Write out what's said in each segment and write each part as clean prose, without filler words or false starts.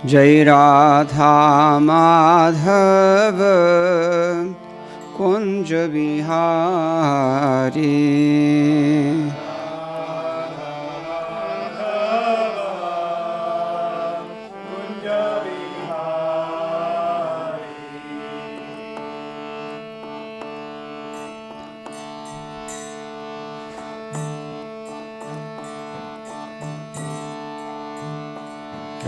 Jai Radha Madhava Kunja Bihari.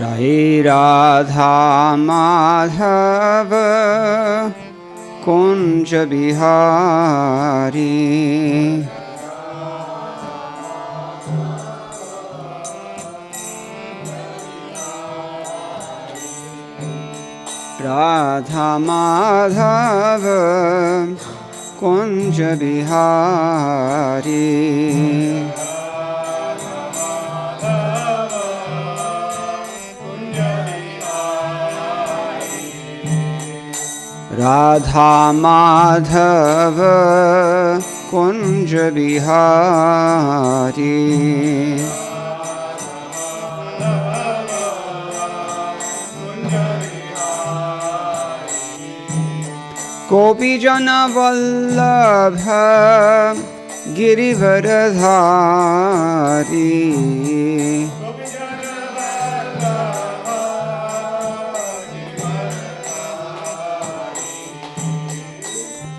Rai Radha Madhava Kunja Bihari. Radha Madhava Kunja Bihari. Radha Madhava Kunja Bihari. Gopi Jana Vallabha Girivaradhari.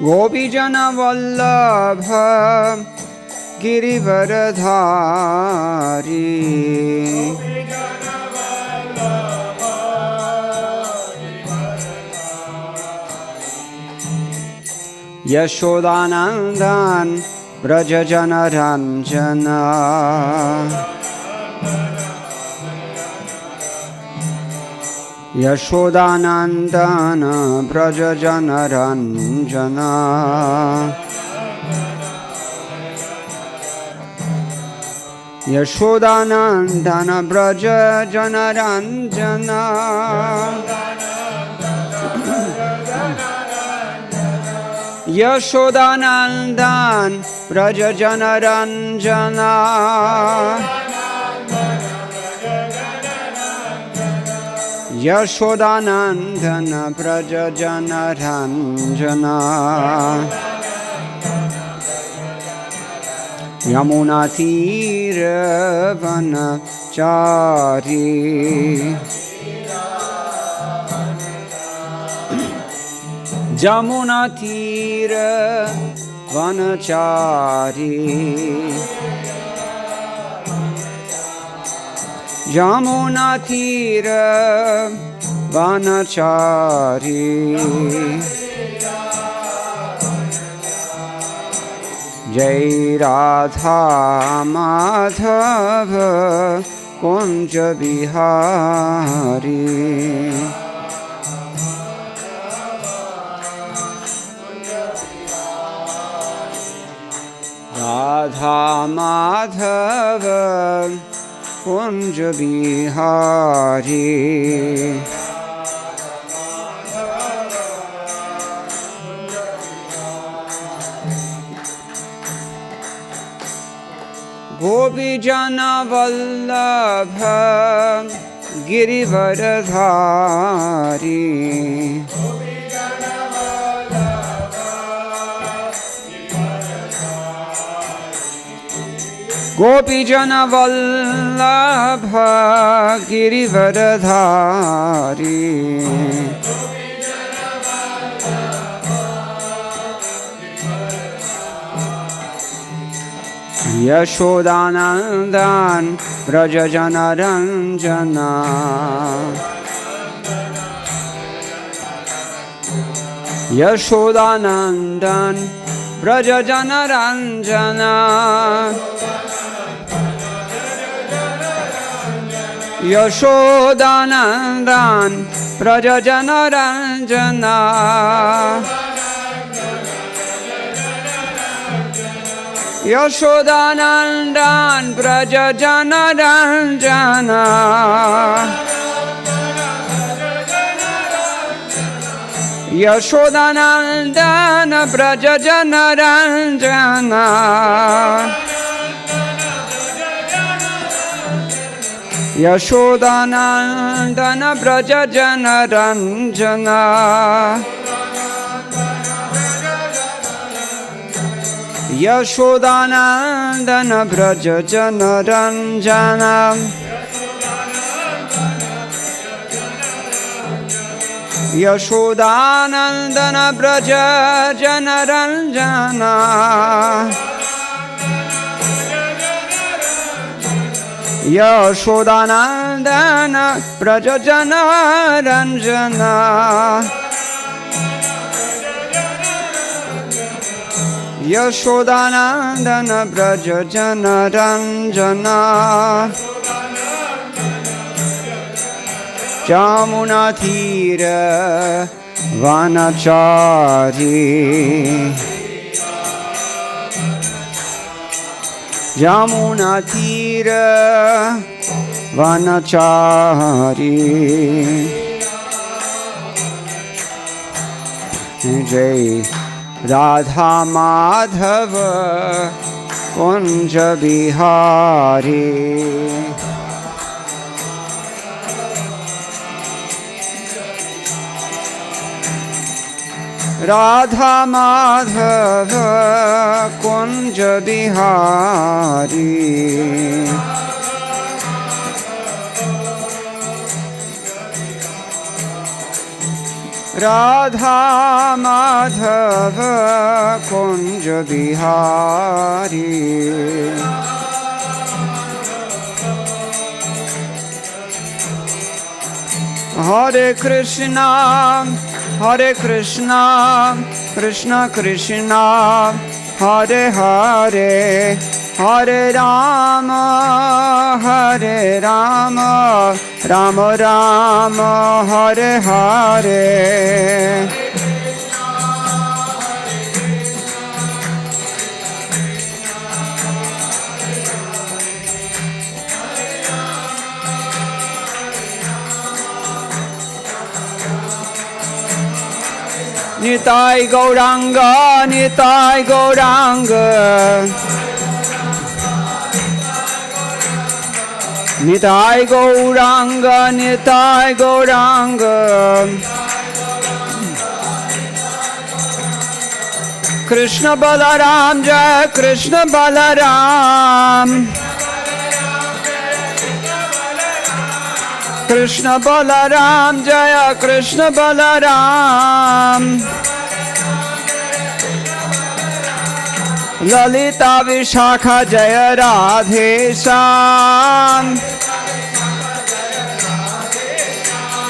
Gopi Jana Vallabha Girivaradhari. Yashodanandan Braja Jana Ranjana. Yashodanandana Braja Jana Ranjana. Yashodanandana Braja Jana Ranjana. Yashodanandan Braja Jana Ranjana. Yashodanandana Braja Jana Ranjana. Yamuna Tira Vanachari. Jamuna Tira Vanachari. Jamuna Tira Vanachari. Jai Radha Madhava Kunja Bihari. Radha Madhava Kunja Bihari. Gopi Jana Vallabha Girivaradhari. Gopi Jana Vallabha Girivaradhari. Yashodanandan Braja Jana Ranjana. Yashodanandan Braja Jana Ranjana. Yashodanandan Braja Jana Ranjana. Yashodanandan Braja Jana Ranjana. Yashodanandan Braja Jana Ranjana. Yashodanandana Braja Jana Ranjana Yashodanandana Braja Jana Ranjana Yashodanandana Braja Jana Ranjana Yashodanandana Braja Jana Ranjana Yashodanandana Braja Jana Ranjana Jamuna Tira Vanachari Jamuna Tira Vanachari Jai Radha Madhava Kunja Bihari Radha Madhava Kunja Bihari Radha Madhava Kunja Bihari Hare Krishna Hare Krishna, Krishna Krishna, Hare Hare, Hare Rama, Hare Rama, Rama Rama, Hare Hare. Nitai Gauranga, Nitai Gauranga Nitai Gauranga, Nitai Gauranga Krishna Balaram, Jai Krishna Balaram Krishna Balaram, Jaya Krishna Balaram Lalita Vishakha Jaya Radhe Shyam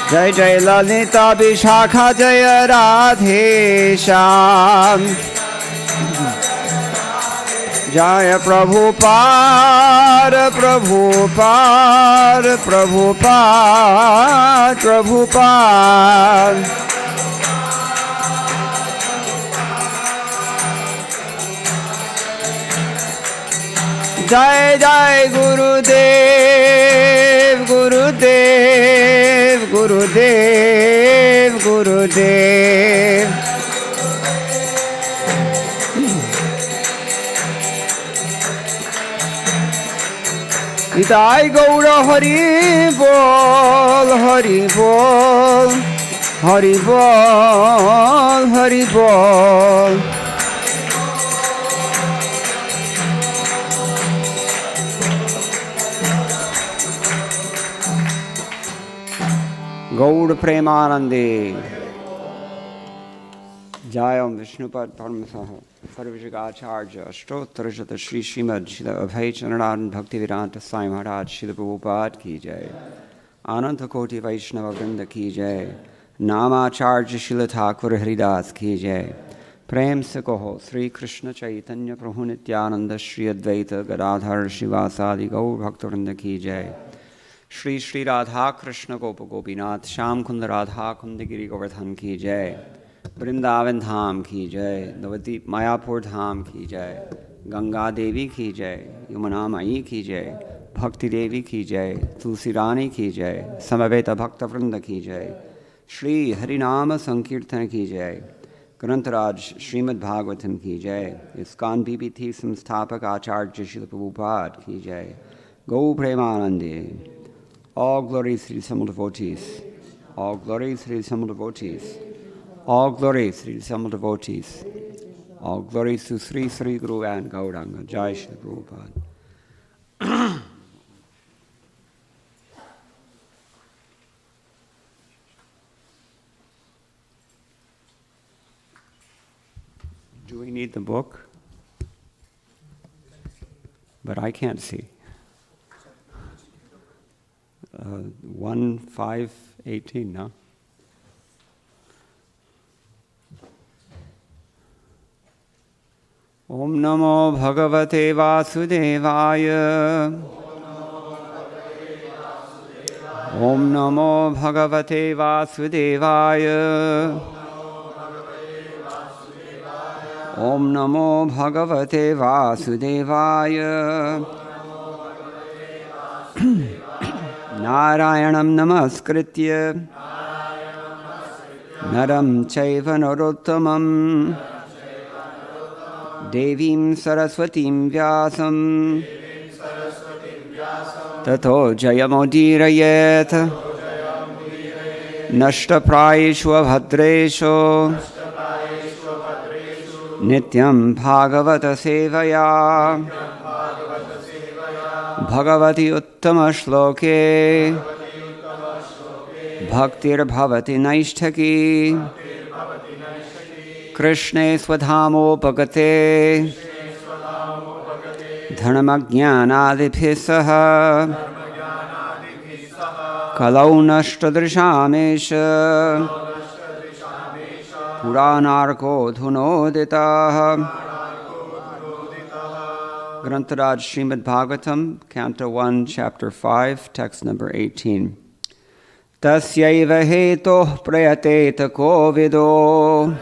Jai Jai Lalita Vishakha Jaya Radhe Shyam Jaya Prabhupada, Prabhupada, Prabhupada, Prabhupada Jai Jai Gurudev, Gurudev, Gurudev, Gurudev Nitai Gaura Hari Bol, Hari Bol, Hari Bol, Hari Bol Gaur Premanande Jayam Vishnupad Paramasaha Sarvajagacharya Ashtotarajata Shri Srimad Shila Abhay Chanran Bhaktivedanta Sai Maharaj Shila Prabhupada Ki Jai Ananta Koti Vaishnava Vrinda Ki Jai Namacharya Shila Thakur Haridas Ki Jai Prem Se Kaho Sri Krishna Chaitanya Prabhu Nityananda Shri Advaita Gadadhar Shivasadi Gaur Bhaktivinoda Ki Jai Shri Shri Radha Krishna Gopa Gopinath Sham Kunda Radha Kundagiri Govardhan Ki Jai Vrindavan Dham Ki Jai Navadip Mayapur Dham Ki Jai Ganga Devi Ki Jai Yamuna Mai Ki Jai Bhakti Devi Ki Jai Tulsi Rani Ki Jai Samaveta Bhakta Vrinda Ki Jai Shri Harinama Sankirtan Ki Jai Grantaraj Srimad Bhagavatam Ki Jai ISKCON BBT Samsthapak Acharya Srila Prabhupada Ki Jai Go Premanande All glories to the Simul devotees. All glories to the Simul devotees. All glories to the Simul devotees. All glories to Sri Sri Guru and Gauranga. Jai Shri Prabhupada. Do we need the book? But I can't see. 1:5:18, no? Om Namo Bhagavate Vasudevaya. Om Namo Bhagavate Vasudevaya. Om Namo Bhagavate Vasudevaya. Narayanam Namaskritya Naram Chaiva Narottamam Devim Saraswatim Vyasam Tato Jayamodirayet Nashtaprayeshu Bhadreshu Nityam Bhagavata Sevaya Bhagavati Uttama Shloke Bhaktir Bhavati Naishtaki Krishne Swadhamopagate Dharmajnanadibhisaha Kalau Nashtadrishamesha Puranarko Dhunoditaha. Grantaraj Srimad Bhagavatam, Canto 1, Chapter 5, Text number 18. Tasyaiva hetoh prayateta kovido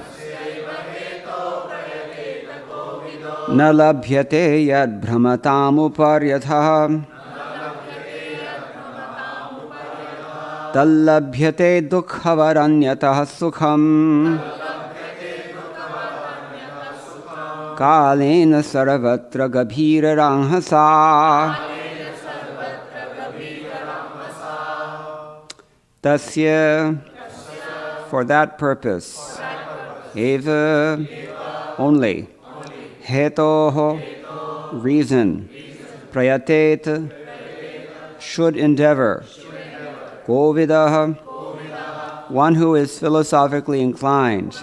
na labhyate yad bhramatam tallabhyate dukhavaranyatah sukham Kalena sarvatra gabhira ranghasa Tasya, for that purpose, eva, only, hetoho, reason, prayatet, should endeavor, govidaha, one who is philosophically inclined,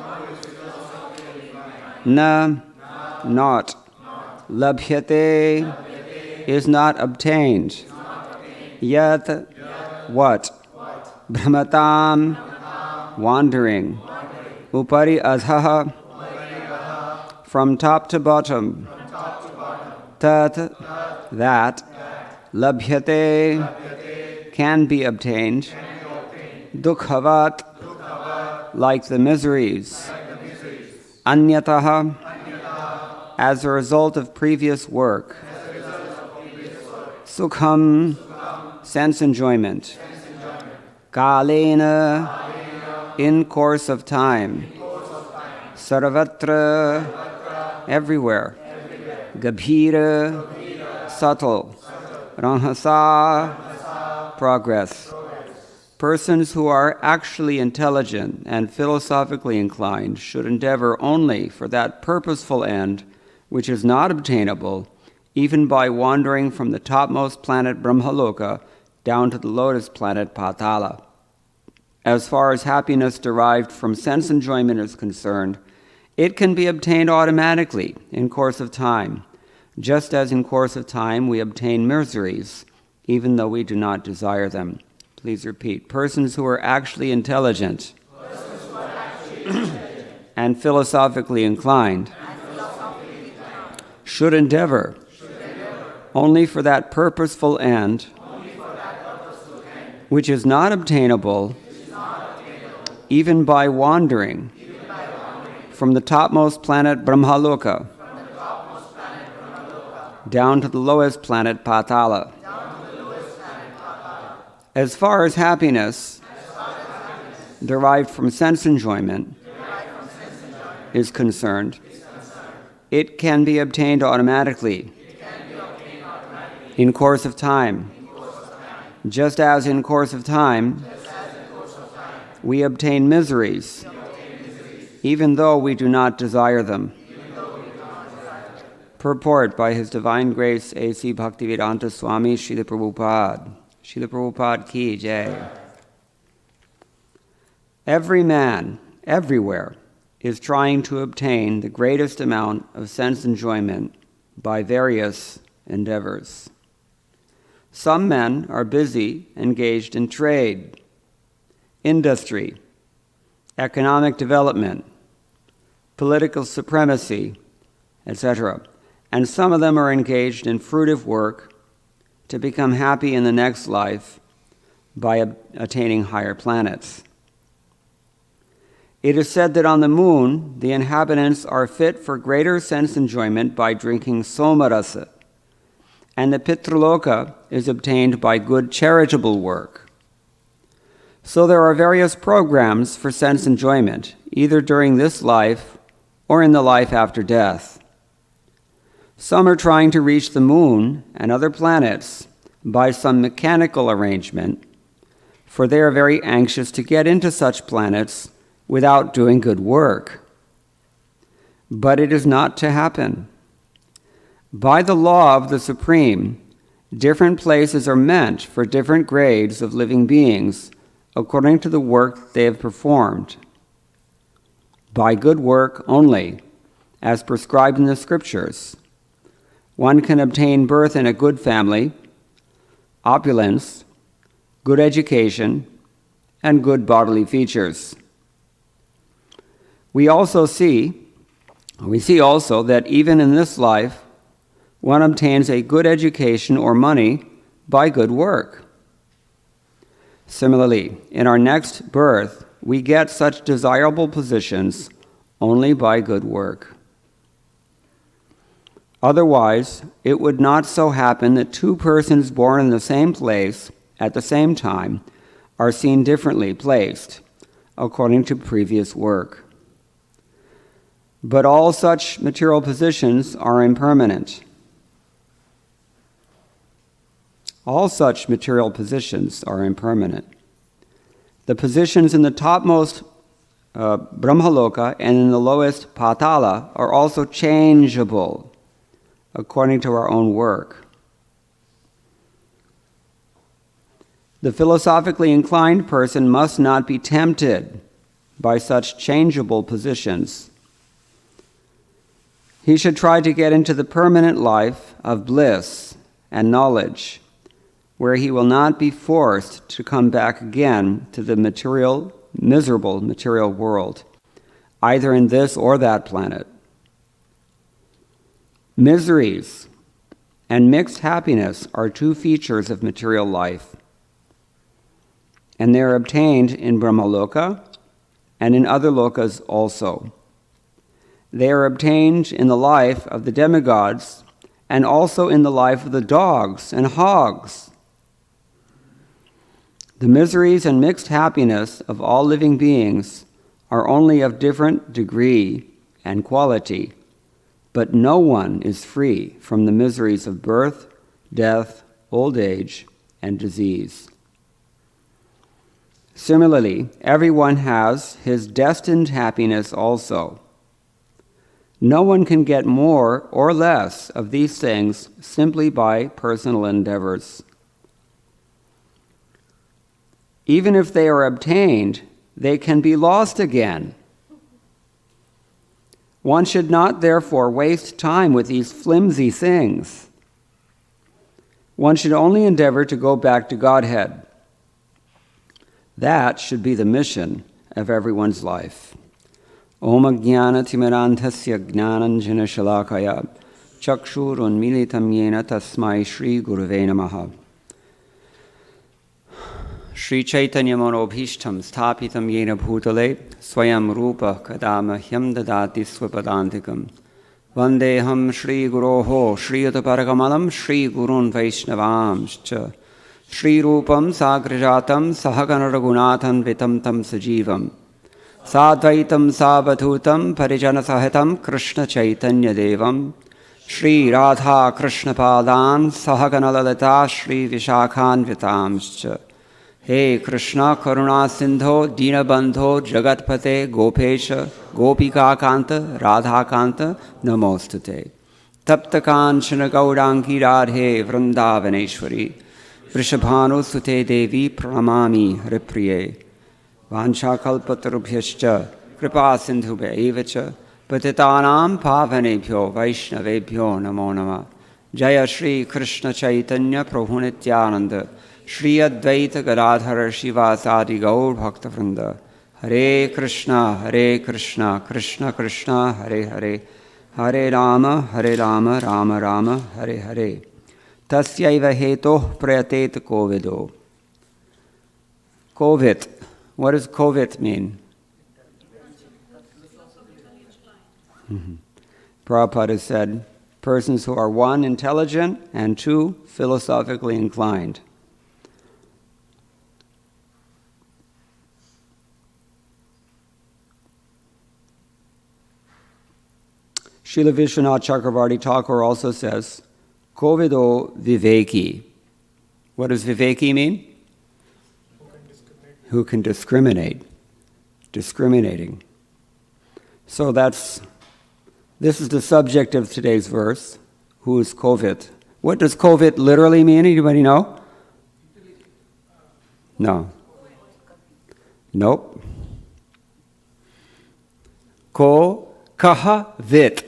na, not, labhyate, is not obtained, yat, what, brahmatam, wandering, upari adhaha, from top to bottom, tat, that, labhyate, can be obtained, dukhavat, like the miseries, anyataha, as a result of previous work, sukham, sense enjoyment, kalena, in course of time, sarvatra, everywhere, gabhira, subtle, ranghasa, progress. Persons who are actually intelligent and philosophically inclined should endeavor only for that purposeful end which is not obtainable even by wandering from the topmost planet Brahmaloka down to the lotus planet Patala. As far as happiness derived from sense enjoyment is concerned, it can be obtained automatically in course of time, just as in course of time we obtain miseries, even though we do not desire them. Please repeat. Persons who are actually intelligent and philosophically inclined should endeavor only for that purposeful end which is not obtainable even by wandering from the topmost planet Brahmaloka down to the lowest planet Patala. As far as happiness derived from sense enjoyment is concerned, it can be obtained automatically in course of time, just as in course of time we obtain miseries, even though we do not desire them. Purport by His Divine Grace A.C. Bhaktivedanta Swami Srila Prabhupada. Srila Prabhupada Ki Jai. Every man, everywhere, is trying to obtain the greatest amount of sense enjoyment by various endeavors. Some men are busy, engaged in trade, industry, economic development, political supremacy, etc. And some of them are engaged in fruitive work to become happy in the next life by attaining higher planets. It is said that on the moon, the inhabitants are fit for greater sense enjoyment by drinking somarasa, and the Pitraloka is obtained by good charitable work. So there are various programs for sense enjoyment, either during this life or in the life after death. Some are trying to reach the moon and other planets by some mechanical arrangement, for they are very anxious to get into such planets without doing good work. But it is not to happen. By the law of the Supreme, different places are meant for different grades of living beings according to the work they have performed. By good work only, as prescribed in the scriptures, one can obtain birth in a good family, opulence, good education, and good bodily features. We see also that even in this life, one obtains a good education or money by good work. Similarly, in our next birth, we get such desirable positions only by good work. Otherwise, it would not so happen that two persons born in the same place at the same time are seen differently placed according to previous work. But all such material positions are impermanent. All such material positions are impermanent. The positions in the topmost Brahmaloka and in the lowest Patala are also changeable according to our own work. The philosophically inclined person must not be tempted by such changeable positions. He should try to get into the permanent life of bliss and knowledge, where he will not be forced to come back again to the miserable material world, either in this or that planet. Miseries and mixed happiness are two features of material life, and they are obtained in Brahmaloka and in other lokas also. They are obtained in the life of the demigods and also in the life of the dogs and hogs. The miseries and mixed happiness of all living beings are only of different degree and quality, but no one is free from the miseries of birth, death, old age, and disease. Similarly, everyone has his destined happiness also. No one can get more or less of these things simply by personal endeavors. Even if they are obtained, they can be lost again. One should not therefore waste time with these flimsy things. One should only endeavor to go back to Godhead. That should be the mission of everyone's life. Om Jnana Timirandhasya Jnananjana Shalakaya Chakshurunmilitam Yena Tasmai Shri Gurave Namaha. Shri Chaitanya Manobhishtam Sthapitam Yena Bhutale Swayam Rupa Kadamahyam Dadati Swapadantikam Vandeham Shri Guroho Shri Utaparagamalam Shri Gurun Vaishnavamscha Shri Rupam Sagrajatam Sahaganaragunathan Vitam Tam Sajivam Sadvaitam Savadhutam Parijana Sahitam Krishna Chaitanya Devam Shri Radha Krishna Padan Sahagana Lalita Shri Vishakhan Vitamscha. He Krishna Karuna Sindho Dinabandho Jagatpate Gopesha Gopika Kanta Radha Kanta Namostate. Taptakanchana Gaurangi Radhe Vrindavaneshwari Vrishabhanu Sute Devi Pranamami Haripriye. Vanchakalpatarubhyascha Kripa Sindhubhe Evacha Patitanam Pavanebhyo Vaishnavebhyo Namo Nama. Jaya Shri Krishna Chaitanya Prabhu Nityananda Shri Advaita Gadadhara Shivasadi Gaur Bhakta Vrinda. Hare Krishna, Krishna Krishna, Hare Hare, Hare Rama, Rama Rama, Hare Hare. Tasyaiva heto prayatet kovido. Covid. What does COVID mean? Prabhupada has said, persons who are one, intelligent, and two, philosophically inclined. Srila Vishwanath Chakravarti Thakur also says, Kovido viveki. What does viveki mean? Who can discriminate. Discriminating. So this is the subject of today's verse. Who is Covid? What does Covid literally mean? Anybody know? No. Nope. Ko kaha vit.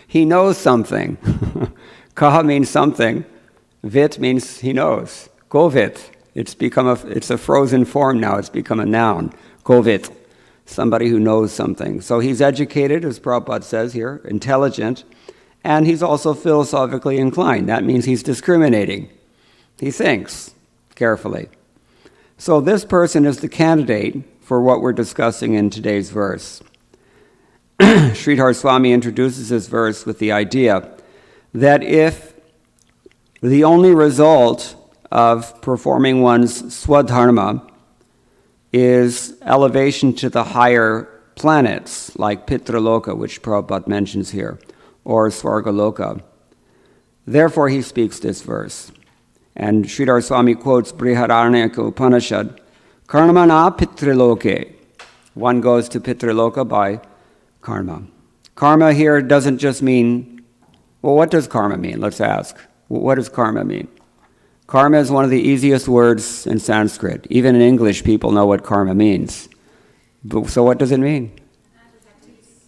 He knows something. Kaha means something. Vit means he knows. Kovit. It's a frozen form now. It's become a noun. Kovit. Somebody who knows something. So he's educated, as Prabhupada says here, intelligent, and he's also philosophically inclined. That means he's discriminating. He thinks carefully. So this person is the candidate for what we're discussing in today's verse. Sridhar Swami introduces this verse with the idea that if the only result of performing one's swadharma is elevation to the higher planets, like Pitraloka, which Prabhupada mentions here, or Svargaloka, therefore he speaks this verse. And Sridhar Swami quotes Brihadaranyaka Upanishad, Karmana Pitriloke. One goes to Pitraloka by karma. Karma here doesn't just mean, well, what does karma mean? Let's ask. What does karma mean? Karma is one of the easiest words in Sanskrit. Even in English, people know what karma means. So what does it mean?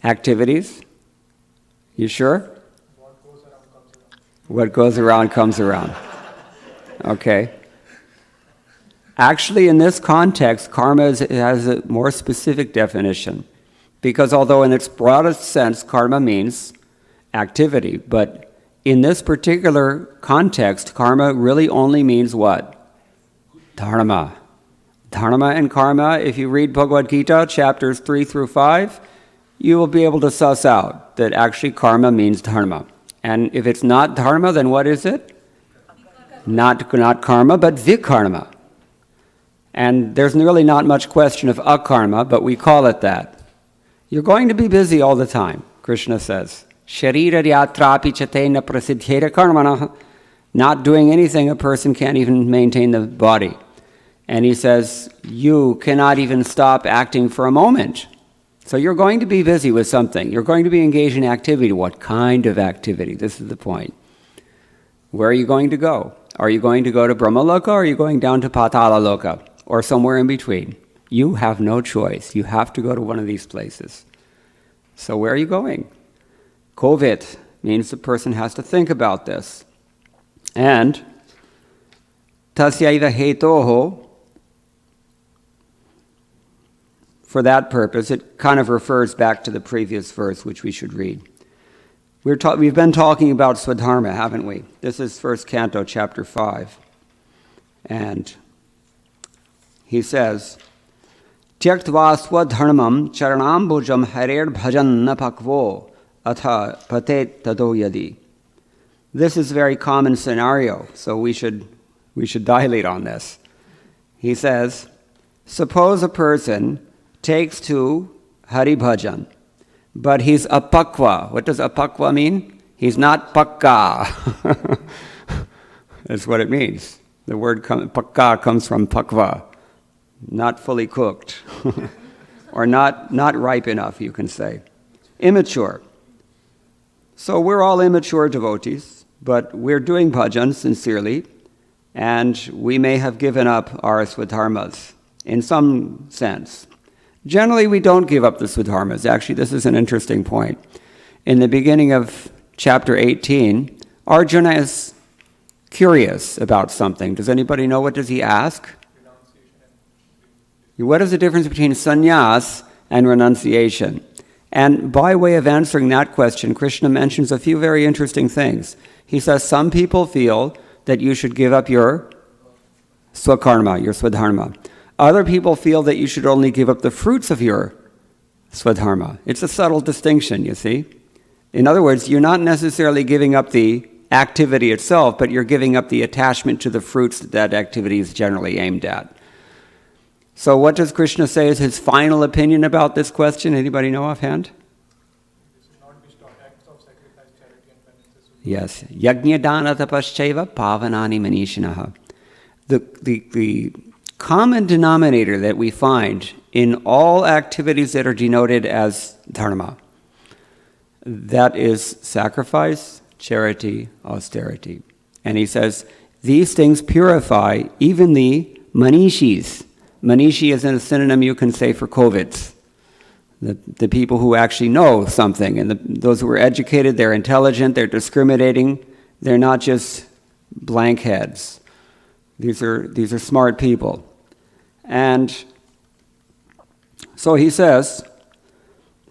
Activities. You sure? What goes around comes around. Okay. Actually, in this context, karma has a more specific definition. Because although in its broadest sense, karma means activity, but in this particular context, karma really only means what? Dharma. Dharma and karma, if you read Bhagavad Gita, chapters 3 through 5, you will be able to suss out that actually karma means dharma. And if it's not dharma, then what is it? Not karma, but vikarma. And there's really not much question of akarma, but we call it that. You're going to be busy all the time, Krishna says. Sharira yatrapi chatena prasidhyera karmana. Not doing anything, a person can't even maintain the body. And he says, you cannot even stop acting for a moment. So you're going to be busy with something. You're going to be engaged in activity. What kind of activity? This is the point. Where are you going to go? Are you going to go to Brahmaloka, or are you going down to Patala Loka? Or somewhere in between? You have no choice. You have to go to one of these places. So where are you going? Kovit means the person has to think about this. And tasyaiva hetoho, for that purpose, it kind of refers back to the previous verse, which we should read. We've been talking about swadharma, haven't we? This is 1st Canto, chapter 5. And he says, Tyaktva swadharmam charanambujam harer bhajan napakvo atha patet tado yadi. This is a very common scenario, so we should dilate on this. He says, suppose a person takes to Hari Bhajan, but he's apakwa. What does apakwa mean? He's not pakka. That's what it means. The word pakka comes from pakva, not fully cooked, or not ripe enough, you can say. Immature. So we're all immature devotees, but we're doing bhajan sincerely, and we may have given up our swadharmas in some sense. Generally, we don't give up the swadharmas. Actually, this is an interesting point. In the beginning of chapter 18, Arjuna is curious about something. Does anybody know, what does he ask? What is the difference between sannyas and renunciation? And by way of answering that question, Krishna mentions a few very interesting things. He says some people feel that you should give up your swakarma, your swadharma. Other people feel that you should only give up the fruits of your swadharma. It's a subtle distinction, you see. In other words, you're not necessarily giving up the activity itself, but you're giving up the attachment to the fruits that activity is generally aimed at. So what does Krishna say is his final opinion about this question? Anybody know offhand? Yes. Yajna dana tapaschaiva pavanani manishinaha. The common denominator that we find in all activities that are denoted as dharma, that is sacrifice, charity, austerity. And he says, these things purify even the manishis. Manishi is a synonym you can say for Covids. The people who actually know something, and those who are educated, they're intelligent, they're discriminating, they're not just blank heads. These are smart people. And so he says,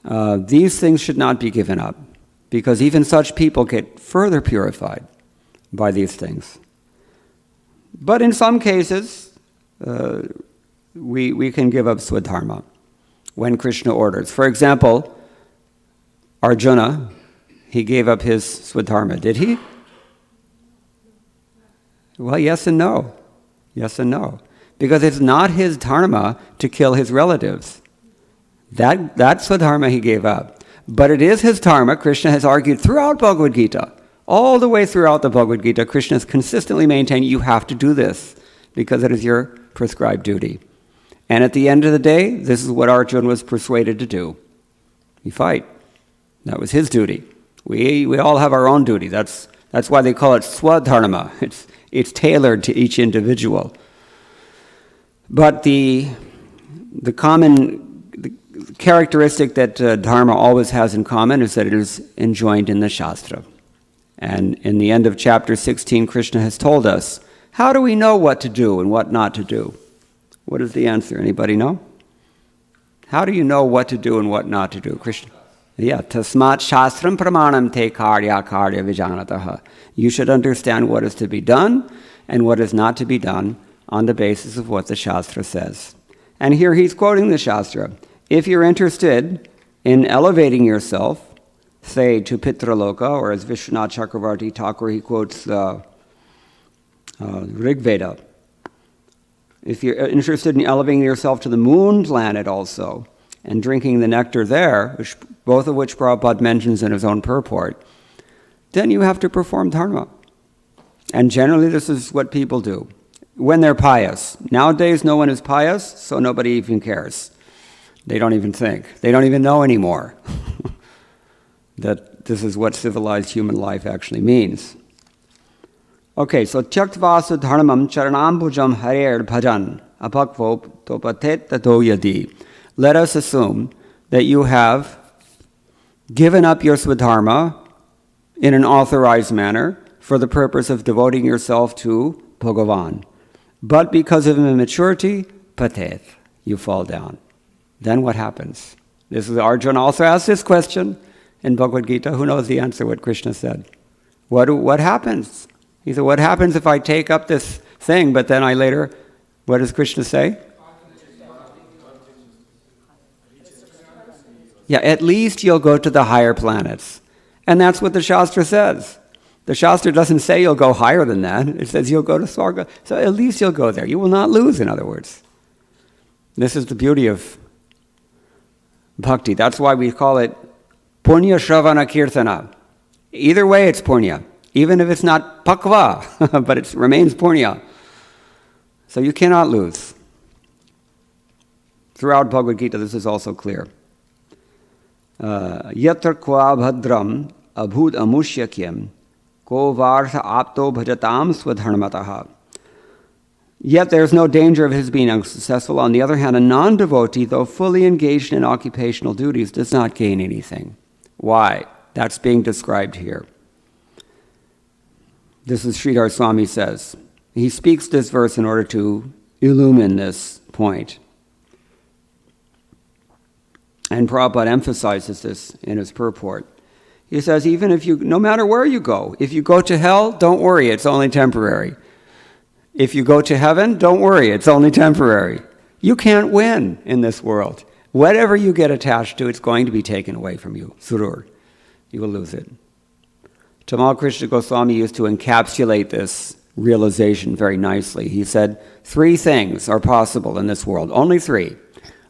these things should not be given up, because even such people get further purified by these things. But in some cases, we can give up swadharma when Krishna orders. For example, Arjuna, he gave up his swadharma. Did he? Well, yes and no. Yes and no. Because it's not his dharma to kill his relatives. That swadharma he gave up. But it is his dharma, Krishna has argued throughout Bhagavad Gita. All the way throughout the Bhagavad Gita, Krishna has consistently maintained you have to do this because it is your prescribed duty. And at the end of the day, this is what Arjuna was persuaded to do. He fight. That was his duty. We all have our own duty. That's why they call it swadharma. It's tailored to each individual. But the characteristic that dharma always has in common is that it is enjoined in the Shastra. And in the end of chapter 16, Krishna has told us, how do we know what to do and what not to do? What is the answer? Anybody know? How do you know what to do and what not to do? Krishna. Yeah, tasmat shastram pramanam te karya vijanataha. You should understand what is to be done and what is not to be done on the basis of what the Shastra says. And here he's quoting the Shastra. If you're interested in elevating yourself, say to Pitraloka, or as Vishwanath Chakravarti Thakur, he quotes the Rig Veda. If you're interested in elevating yourself to the moon planet also, and drinking the nectar there, both of which Prabhupada mentions in his own purport, then you have to perform dharma. And generally this is what people do when they're pious. Nowadays no one is pious, so nobody even cares. They don't even think. They don't even know anymore that this is what civilized human life actually means. Okay, so tyaktva dharmam charanambujam harer bhajan apakvo topatet tato yadi. Let us assume that you have given up your swadharma in an authorized manner for the purpose of devoting yourself to Bhagavan. But because of immaturity, patet, you fall down. Then what happens? This is Arjuna also asked this question in Bhagavad Gita. Who knows the answer, what Krishna said? What happens? He said, what happens if I take up this thing, but then I later, what does Krishna say? Yeah, at least you'll go to the higher planets. And that's what the Shastra says. The Shastra doesn't say you'll go higher than that. It says you'll go to Swarga. So at least you'll go there. You will not lose, in other words. This is the beauty of bhakti. That's why we call it Punya Shravana Kirtana. Either way, it's punya. Even if it's not pakva, but it remains punya. So you cannot lose. Throughout Bhagavad Gita, this is also clear. Yatra kwa bhadram abhud amushyakyam ko vartha apto bhajatam swadharmataha. Yet there is no danger of his being unsuccessful. On the other hand, a non-devotee, though fully engaged in occupational duties, does not gain anything. Why? That's being described here. This is Sridhar Swami says. He speaks this verse in order to illumine this point. And Prabhupada emphasizes this in his purport. He says, even if you, no matter where you go, if you go to hell, don't worry, it's only temporary. If you go to heaven, don't worry, it's only temporary. You can't win in this world. Whatever you get attached to, it's going to be taken away from you. Surur. You will lose it. Tamal Krishna Goswami used to encapsulate this realization very nicely. He said, 3 things are possible in this world. Only 3.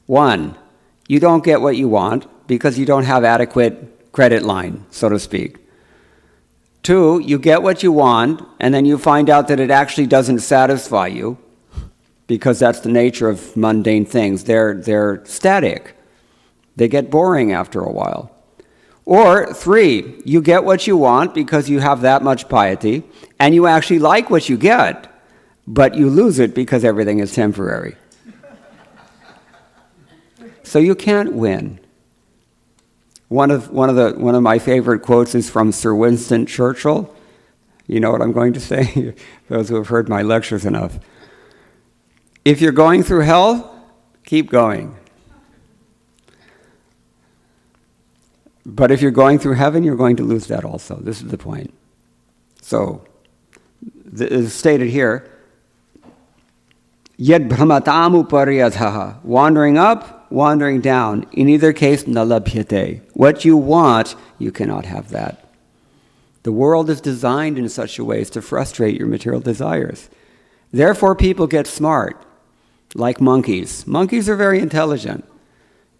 1, you don't get what you want because you don't have adequate credit line, so to speak. 2, you get what you want, and then you find out that it actually doesn't satisfy you, because that's the nature of mundane things. They're static. They get boring after a while. Or 3, you get what you want because you have that much piety, and you actually like what you get, but you lose it because everything is temporary. So you can't win. One of my favorite quotes is from Sir Winston Churchill. You know what I'm going to say? Those who have heard my lectures enough. If you're going through hell, keep going. But if you're going through heaven, you're going to lose that also. This is the point. So, it is stated here, Yad brahmatamu paryadhaha, wandering up, wandering down. In either case, nalabhyate. What you want, you cannot have that. The world is designed in such a way as to frustrate your material desires. Therefore, people get smart, like monkeys. Monkeys are very intelligent.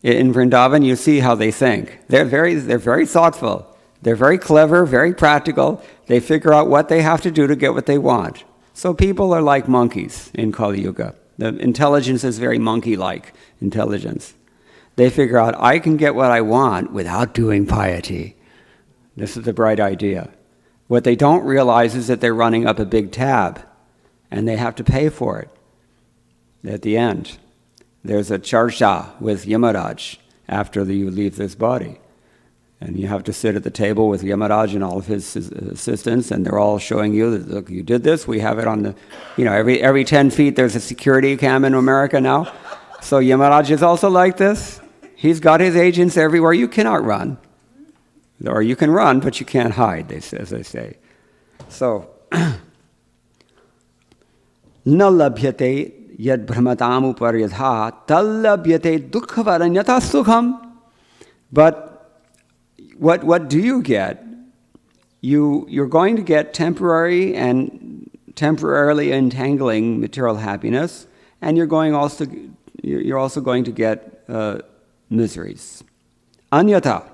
In Vrindavan, you see how they think. They're very thoughtful. They're very clever, very practical. They figure out what they have to do to get what they want. So people are like monkeys in Kali Yuga. The intelligence is very monkey-like intelligence. They figure out, I can get what I want without doing piety. This is the bright idea. What they don't realize is that they're running up a big tab, and they have to pay for it at the end. There's a charsha with Yamaraj after you leave this body. And you have to sit at the table with Yamaraj and all of his assistants, and they're all showing you that, look, you did this. We have it on the, every 10 feet there's a security cam in America now. So Yamaraj is also like this. He's got his agents everywhere. You cannot run. Or you can run, but you can't hide, as they say. So, na labhyate yad brahmatamu paryadha tallabhyate dukkhavaranyata sukham. But what do you get? You're going to get temporarily entangling material happiness, and you're also going to get miseries. Anyata,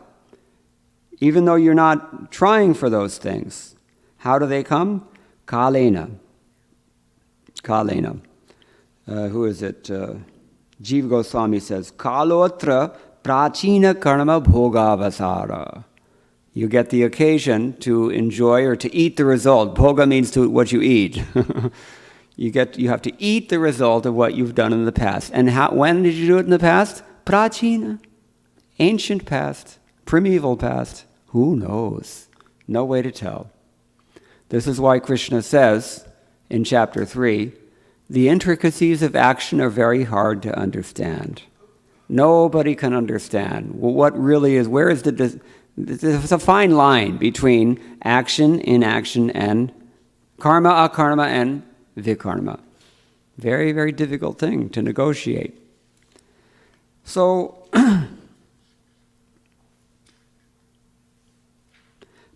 even though you're not trying for those things, how do they come? Kalena. Who is it? Jiva Goswami says, Kalotra prachina karma bhogavasara. You get the occasion to enjoy or to eat the result. Bhoga means what you eat. You have to eat the result of what you've done in the past. And when did you do it in the past? Prachina. Ancient past. Primeval past. Who knows? No way to tell. This is why Krishna says in chapter 3, the intricacies of action are very hard to understand. Nobody can understand what really is, where is there's a fine line between action, inaction, and karma, akarma, and vikarma. Very, very difficult thing to negotiate. So,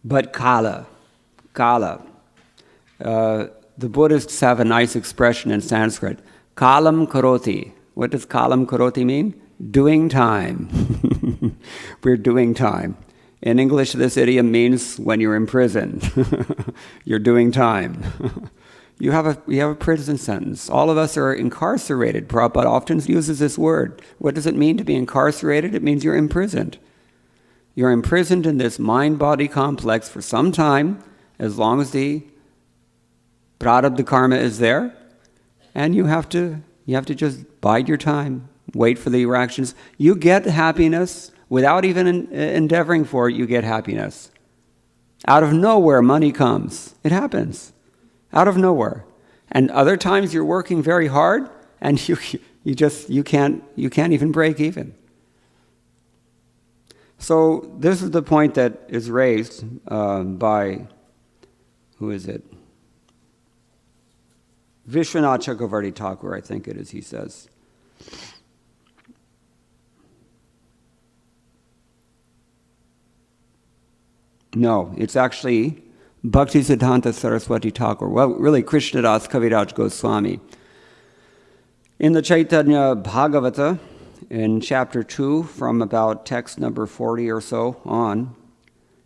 but kala. The Buddhists have a nice expression in Sanskrit. Kalam karoti. What does kalam karoti mean? Doing time. We're doing time. In English, this idiom means when you're in prison. You're doing time. You have a prison sentence. All of us are incarcerated. Prabhupada often uses this word. What does it mean to be incarcerated? It means you're imprisoned. You're imprisoned in this mind-body complex for some time, as long as the prarabdha karma is there, and you have to just bide your time, wait for the reactions. You get happiness without even endeavoring for it. You get happiness. Out of nowhere, money comes. It happens. Out of nowhere. And other times you're working very hard and you can't even break even. So this is the point that is raised by, who is it? Vishwanath Chakravarti Thakur, I think it is, he says. No, it's actually Bhaktisiddhanta Saraswati Thakur. Well, really, Krishnadas Kaviraj Goswami. In the Chaitanya Bhagavata, in chapter 2, from about text number 40 or so on,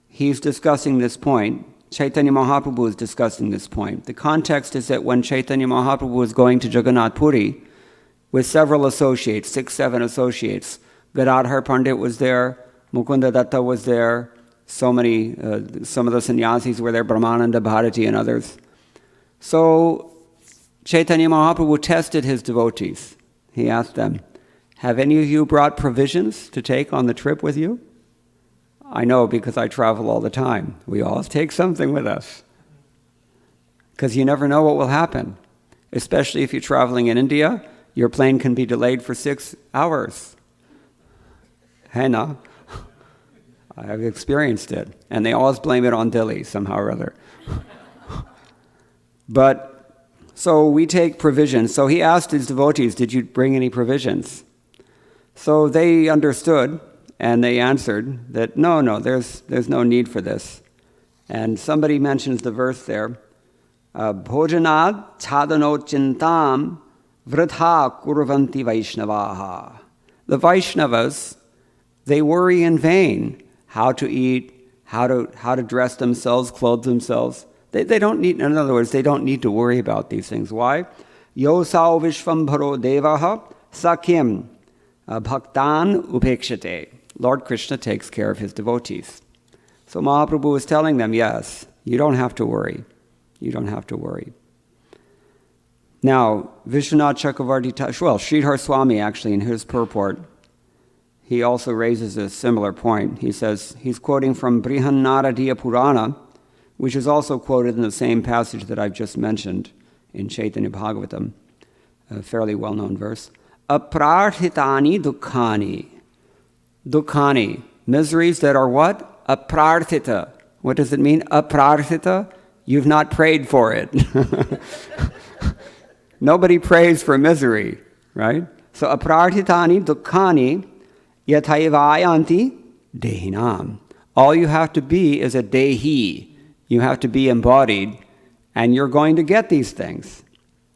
he's discussing this point. Chaitanya Mahaprabhu is discussing this point. The context is that when Chaitanya Mahaprabhu was going to Jagannath Puri with several associates, 6, 7 associates, Gadadhar Pandit was there, Mukunda Datta was there, some of the sannyasis were there, Brahmananda Bharati and others. So Chaitanya Mahaprabhu tested his devotees. He asked them, have any of you brought provisions to take on the trip with you? I know, because I travel all the time. We always take something with us. Because you never know what will happen. Especially if you're traveling in India, your plane can be delayed for 6 hours. Henna. I have experienced it. And they always blame it on Delhi somehow or other. But, so we take provisions. So he asked his devotees, did you bring any provisions? So they understood, and they answered that, no, there's no need for this. And somebody mentions the verse there, Bhojanad chadano chintam vritha kurvanti Vaishnavaha. The Vaishnavas, they worry in vain how to eat, how to dress themselves, clothe themselves. They don't need, in other words, they don't need to worry about these things. Why? Yosau vishvambharo devaha sakyam bhaktan upekshate. Lord Krishna takes care of his devotees. So Mahaprabhu is telling them, yes, you don't have to worry. You don't have to worry. Now, Vishwanath Chakravarti, Sridhar Swami actually in his purport, he also raises a similar point. He says, he's quoting from Brihanaradiya Purana, which is also quoted in the same passage that I've just mentioned in Chaitanya Bhagavatam, a fairly well-known verse. Aprarthitani dukkhani. Dukkhani, miseries that are what? Aprarthita. What does it mean? Aprarthita? You've not prayed for it. Nobody prays for misery, right? So aprarthitani dukkhani yataivayanti dehinam. All you have to be is a dehi. You have to be embodied, and you're going to get these things.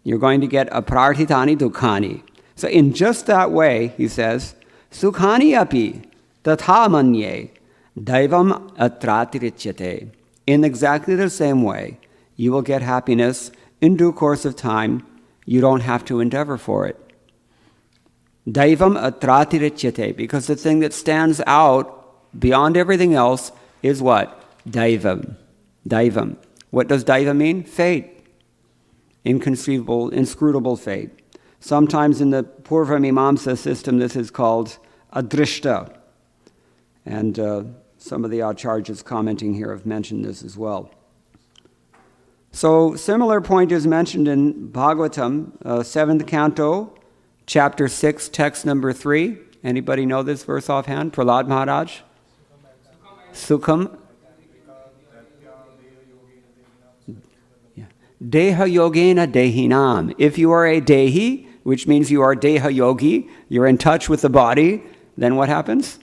You're going to get aprarthitani dukkhani. So in just that way, he says, Sukhani api tatha manye daivam atratirichyate. In exactly the same way, you will get happiness in due course of time. You don't have to endeavor for it. Daivam atratirichyate, because the thing that stands out beyond everything else is what? Daivam. Daivam. What does daiva mean? Fate. Inconceivable, inscrutable fate. Sometimes in the Purva Mimamsa system, this is called adrishta. And some of the acharyas commenting here have mentioned this as well. So, similar point is mentioned in Bhagavatam, 7th canto, chapter 6, text number 3. Anybody know this verse offhand? Prahlad Maharaj? Sukham. Deha yogena dehinam. If you are a dehi, which means you are deha yogi, you're in touch with the body, then what happens?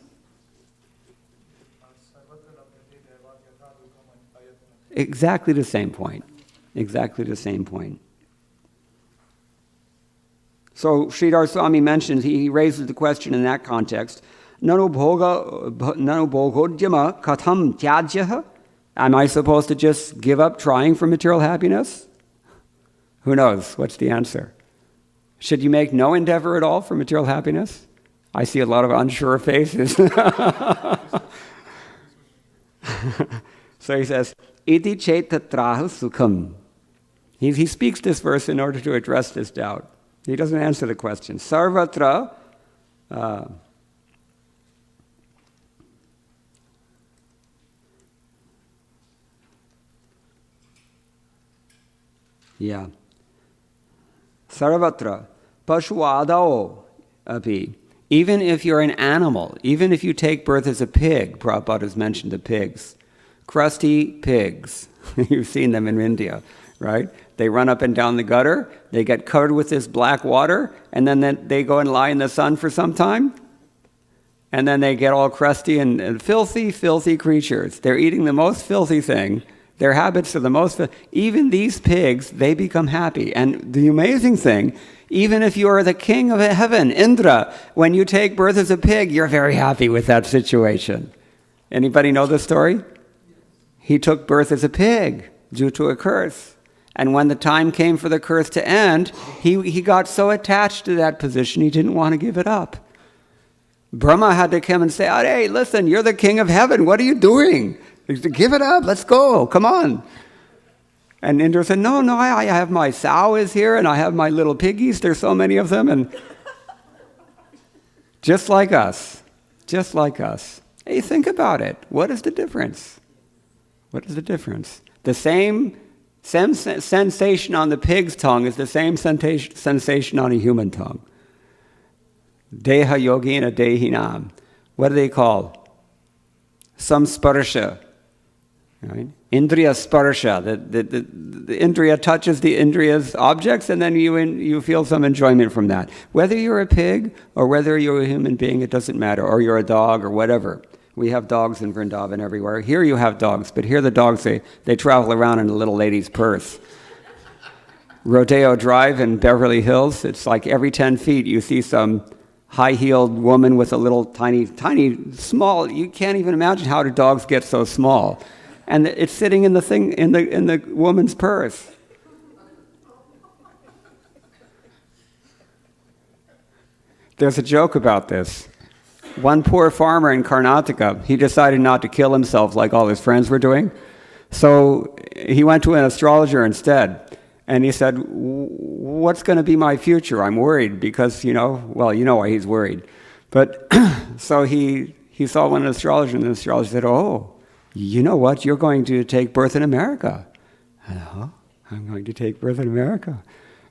Exactly the same point. Exactly the same point. So Sridhar Swami mentions, he raises the question in that context, Nanu bhogodyama katham tyajyaha. Am I supposed to just give up trying for material happiness? Who knows? What's the answer? Should you make no endeavor at all for material happiness? I see a lot of unsure faces. So he says, iti chetatraha sukham. He speaks this verse in order to address this doubt. He doesn't answer the question. Sarvatra, Sarvatra, pashwadao api. Even if you're an animal, even if you take birth as a pig, Prabhupada has mentioned the pigs, crusty pigs. You've seen them in India, right? They run up and down the gutter, they get covered with this black water, and then they go and lie in the sun for some time, and then they get all crusty and filthy, filthy creatures. They're eating the most filthy thing. Their habits are the most... Even these pigs, they become happy. And the amazing thing, even if you are the king of heaven, Indra, when you take birth as a pig, you're very happy with that situation. Anybody know the story? He took birth as a pig due to a curse. And when the time came for the curse to end, he got so attached to that position, he didn't want to give it up. Brahma had to come and say, hey, listen, you're the king of heaven. What are you doing? He said, give it up. Let's go. Come on. And Indra said, no, I have my sow is here, and I have my little piggies. There's so many of them. And just like us. Hey, think about it. What is the difference? What is the difference? The same sensation on the pig's tongue is the same sensation on a human tongue. Deha yogina dehinam. What do they call? Samsparsha. Right? Indriya sparsha. The indriya touches the indriya's objects, and then you feel some enjoyment from that. Whether you're a pig or whether you're a human being, it doesn't matter. Or you're a dog or whatever. We have dogs in Vrindavan everywhere. Here you have dogs, but here the dogs, they travel around in a little lady's purse. Rodeo Drive in Beverly Hills, it's like every 10 feet you see some high-heeled woman with a little tiny, small, you can't even imagine how do dogs get so small. And it's sitting in the woman's purse. There's a joke about this. One poor farmer in Karnataka, he decided not to kill himself like all his friends were doing. So he went to an astrologer instead. And he said, what's going to be my future? I'm worried because, you know why he's worried. But so he saw one astrologer, and the astrologer said, oh, you know what? You're going to take birth in America. I'm going to take birth in America.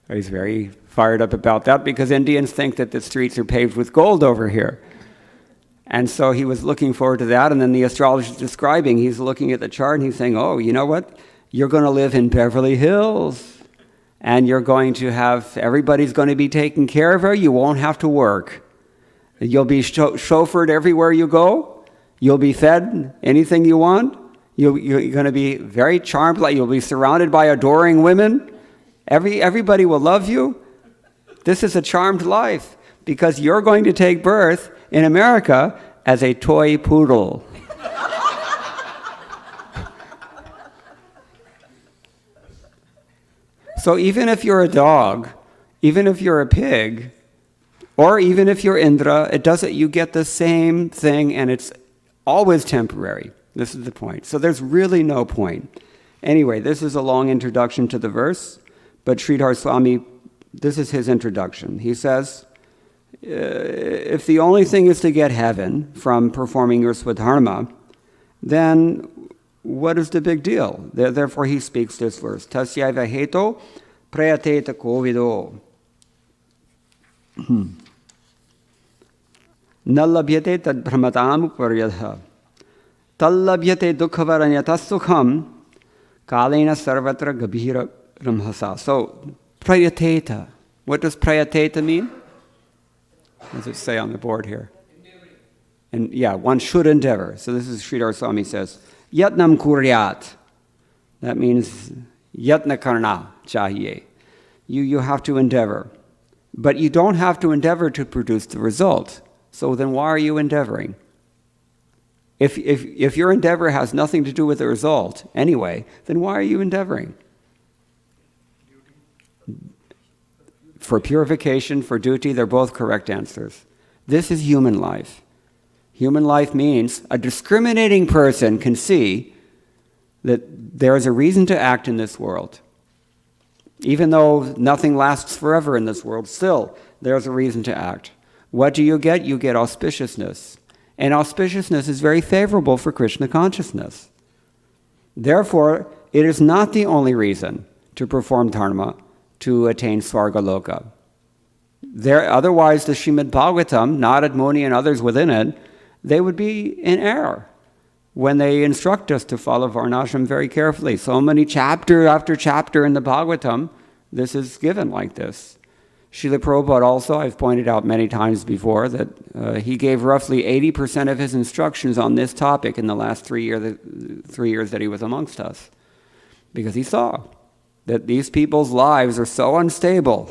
He's very fired up about that because Indians think that the streets are paved with gold over here. And so he was looking forward to that. And then the astrologer is describing, he's looking at the chart and he's saying, oh, you know what? You're going to live in Beverly Hills. And you're going to have, everybody's going to be taken care of her. You won't have to work. You'll be chauffeured everywhere you go. You'll be fed anything you want. You're going to be very charmed. You'll be surrounded by adoring women. Everybody will love you. This is a charmed life because you're going to take birth in America as a toy poodle. So even if you're a dog, even if you're a pig, or even if you're Indra, you get the same thing, and it's always temporary. This is the point. So there's really no point. Anyway, this is a long introduction to the verse, but Sridhar Swami, this is his introduction. He says, if the only thing is to get heaven from performing your swadharma, then what is the big deal? Therefore, he speaks this verse. Tasyaiva heto prayateta kovido. Nallabhyate tad brahmatam uparyadha. Tallabhyate dukhavaranyata sukham kalena sarvatra gabhira ramhasa. So, prayateta. What does prayateta mean? What does it say on the board here? And yeah, one should endeavor. So this is Sridhar Swami says, Yatnam kuryat. That means yatna karna chahiye. You have to endeavor. But you don't have to endeavor to produce the result. So then why are you endeavoring? If your endeavor has nothing to do with the result anyway, then why are you endeavoring? For purification, for duty, they're both correct answers. This is human life. Human life means a discriminating person can see that there is a reason to act in this world. Even though nothing lasts forever in this world, still there's a reason to act. What do you get? You get auspiciousness. And auspiciousness is very favorable for Krishna consciousness. Therefore, it is not the only reason to perform dharma to attain Svargaloka. Otherwise, the Srimad Bhagavatam, Narad Muni and others within it, they would be in error when they instruct us to follow Varnashram very carefully. So many chapter after chapter in the Bhagavatam, this is given like this. Srila Prabhupada also, I've pointed out many times before, that he gave roughly 80% of his instructions on this topic in the last 3 years that he was amongst us. Because he saw that these people's lives are so unstable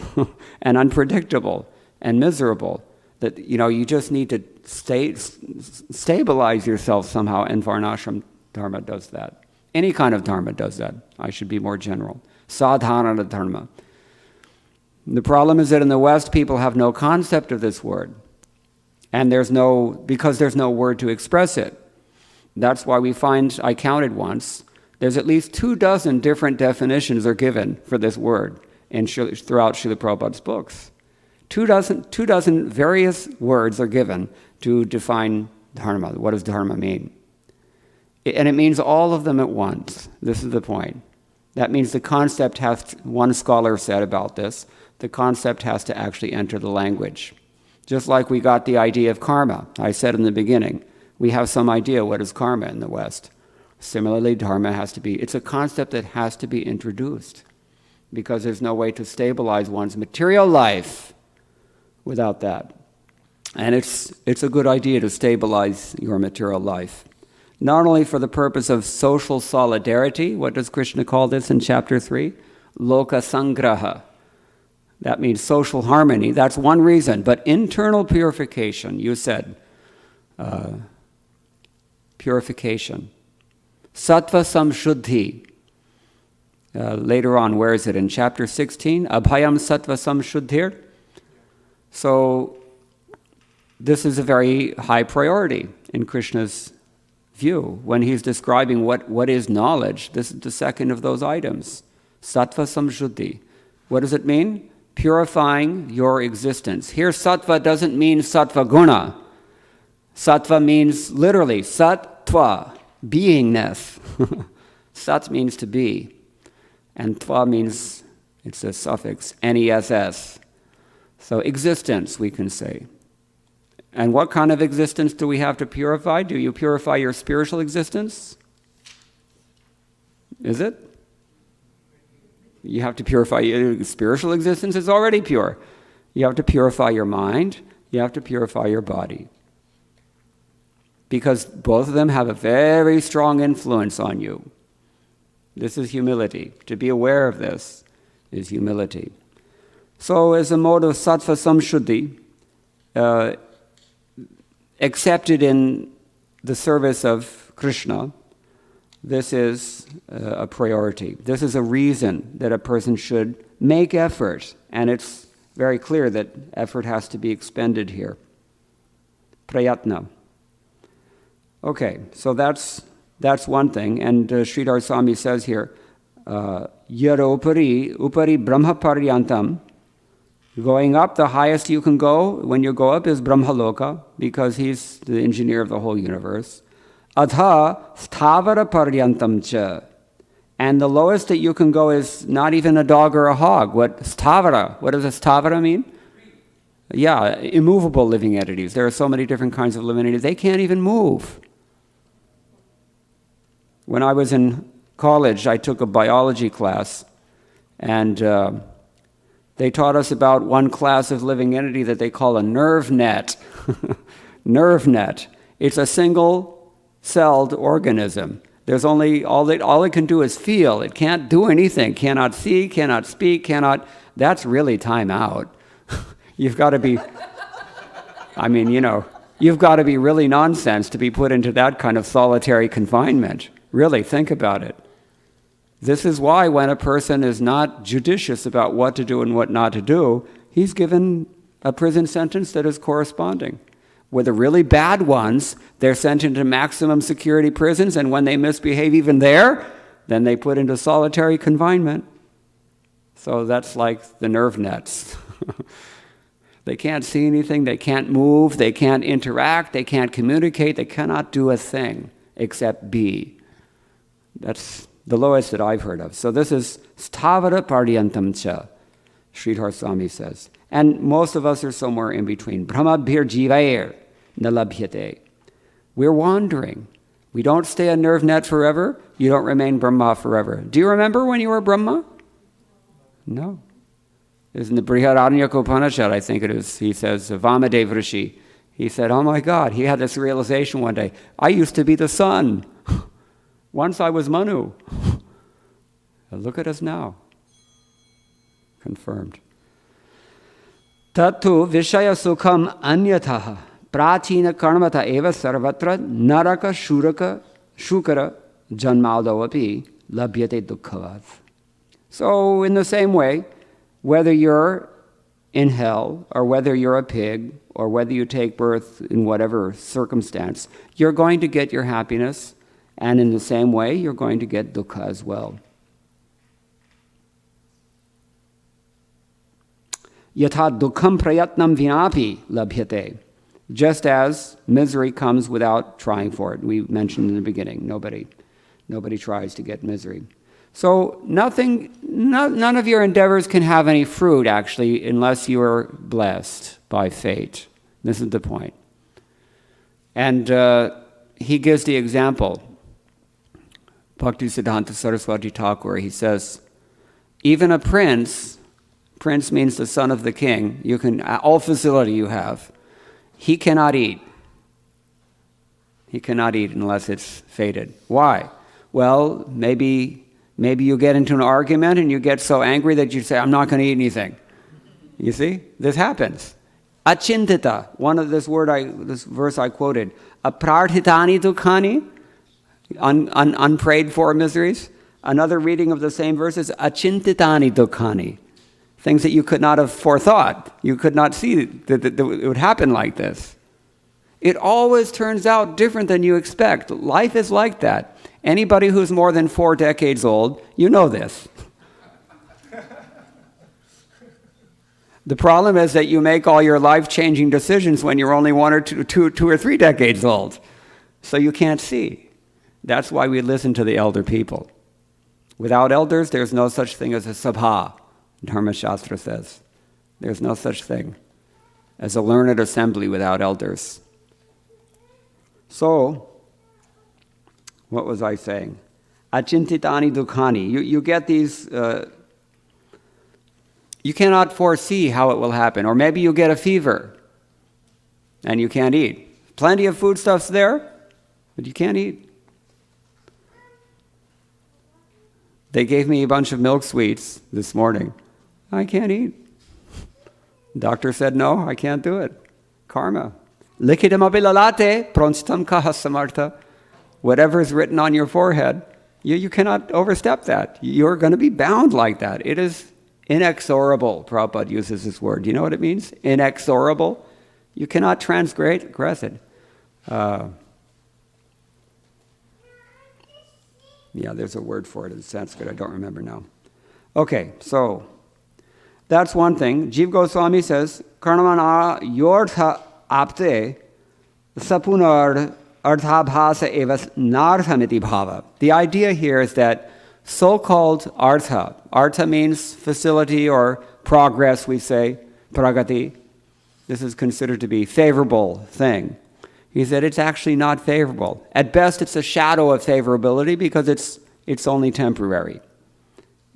and unpredictable and miserable that, you just need to stabilize yourself somehow, and Varnashram Dharma does that. Any kind of Dharma does that. I should be more general. Sadhana Dharma. The problem is that in the West, people have no concept of this word. And because there's no word to express it. That's why we find, I counted once, there's at least 24 different definitions are given for this word throughout Srila Prabhupada's books. 24 various words are given to define dharma. What does dharma mean? And it means all of them at once. This is the point. That means the concept one scholar said about this, the concept has to actually enter the language. Just like we got the idea of karma. I said in the beginning, we have some idea what is karma in the West. Similarly, dharma it's a concept that has to be introduced, because there's no way to stabilize one's material life without that. And it's a good idea to stabilize your material life. Not only for the purpose of social solidarity, what does Krishna call this in chapter 3? Loka sangraha. That means social harmony. That's one reason. But internal purification, you said, purification. Sattva samshuddhi. Later on, where is it? In chapter 16? Abhayam sattva samshuddhir. So this is a very high priority in Krishna's view. When he's describing what is knowledge, this is the second of those items. Sattva samshuddhi. What does it mean? Purifying your existence. Here, sattva doesn't mean sattva guna. Sattva means literally sattva, beingness. Sat means to be. And tva means, it's a suffix, ness. So existence, we can say. And what kind of existence do we have to purify? Do you purify your spiritual existence? Is it? You have to purify your spiritual existence. It's already pure. You have to purify your mind. You have to purify your body. Because both of them have a very strong influence on you. This is humility. To be aware of this is humility. So as a mode of sattva samshuddhi, accepted in the service of Krishna, this is a priority. This is a reason that a person should make effort. And it's very clear that effort has to be expended here. Prayatna. Okay, so that's one thing. And Sridhar Swami says here, upari brahma paryantam. Going up, the highest you can go when you go up is Brahmaloka, because he's the engineer of the whole universe. Adha sthavara paryantam cha. And the lowest that you can go is not even a dog or a hog. What does a sthavara mean? Yeah, immovable living entities. There are so many different kinds of living entities. They can't even move. When I was in college, I took a biology class, and they taught us about one class of living entity that they call a nerve net. Nerve net. It's a single-celled organism. There's only, all it can do is feel. It can't do anything. Cannot see, cannot speak, that's really time out. You've got to be, I mean, you've got to be really nonsense to be put into that kind of solitary confinement. Really, think about it. This is why when a person is not judicious about what to do and what not to do, he's given a prison sentence that is corresponding. With the really bad ones, they're sent into maximum security prisons, and when they misbehave even there, then they put into solitary confinement. So that's like the nerve nets. They can't see anything, they can't move, they can't interact, they can't communicate, they cannot do a thing except be. That's the lowest that I've heard of. So this is stavara paryantam cha, Sridhar Swami says. And most of us are somewhere in between. Brahmabhir jivair nalabhyate. We're wandering. We don't stay a nerve net forever. You don't remain Brahma forever. Do you remember when you were Brahma? No. In the Brihadaranyaka Upanishad, I think it is, he says, Vamadev Rishi, he said, oh my God, he had this realization one day. I used to be the sun. Once I was Manu. Look at us now. Confirmed. Tattu vishaya sukham anyataha prachina karmata eva sarvatra naraka shukara janmaldovapi labhyate dukkhavat. So in the same way, whether you're in hell or whether you're a pig or whether you take birth in whatever circumstance, you're going to get your happiness, and in the same way, you're going to get dukkha as well. Yatha dukkham prayatnam vinapi labhyate. Just as misery comes without trying for it. We mentioned in the beginning, nobody tries to get misery. So none of your endeavors can have any fruit, actually, unless you are blessed by fate. This is the point. And he gives the example. Bhaktisiddhanta Saraswati Thakur, he says, even a prince means the son of the king, all facility you have, he cannot eat. He cannot eat unless it's fated. Why? Well, maybe you get into an argument and you get so angry that you say, I'm not going to eat anything. You see? This happens. Achintita, this verse I quoted, aprarthitani dukkhani, unprayed for miseries. Another reading of the same verse is achintitani dukkhani, things that you could not have forethought. You could not see that it would happen like this. It always turns out different than you expect. Life is like that. Anybody who's more than 4 decades old, you know this. The problem is that you make all your life-changing decisions when you're only 1 or 2 or 3 decades old. So you can't see. That's why we listen to the elder people. Without elders, there's no such thing as a sabha, Dharma Shastra says. There's no such thing as a learned assembly without elders. So, what was I saying? Achintitani dukkhani. You get these, you cannot foresee how it will happen. Or maybe you get a fever and you can't eat. Plenty of foodstuffs there, but you can't eat. They gave me a bunch of milk sweets this morning. I can't eat. Doctor said, no, I can't do it. Karma. Likhitam abilalate pronstam kahasamartha. Whatever is written on your forehead, you cannot overstep that. You're going to be bound like that. It is inexorable. Prabhupada uses this word. Do you know what it means? Inexorable. You cannot transgress it. Yeah, there's a word for it in Sanskrit. I don't remember now. Okay, so that's one thing. Jiva Goswami says, Karnamana yortha apte sapunar arthabhasa evas narthamiti bhava. The idea here is that so-called artha means facility or progress, we say, pragati. This is considered to be favorable thing. He said it's actually not favorable. At best, it's a shadow of favorability because it's only temporary.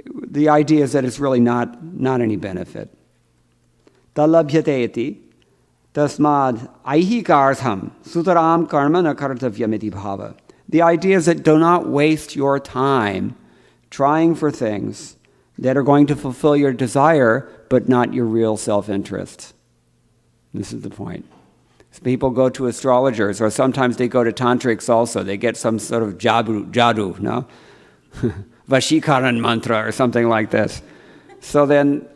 The idea is that it's really not any benefit. Talabhyate iti tasmad aihikartham sutaram karma na kartavyamiti bhava. The idea is that do not waste your time trying for things that are going to fulfill your desire, but not your real self-interest. This is the point. People go to astrologers, or sometimes they go to tantrics also. They get some sort of jadu, no? Vashikaran mantra or something like this. So then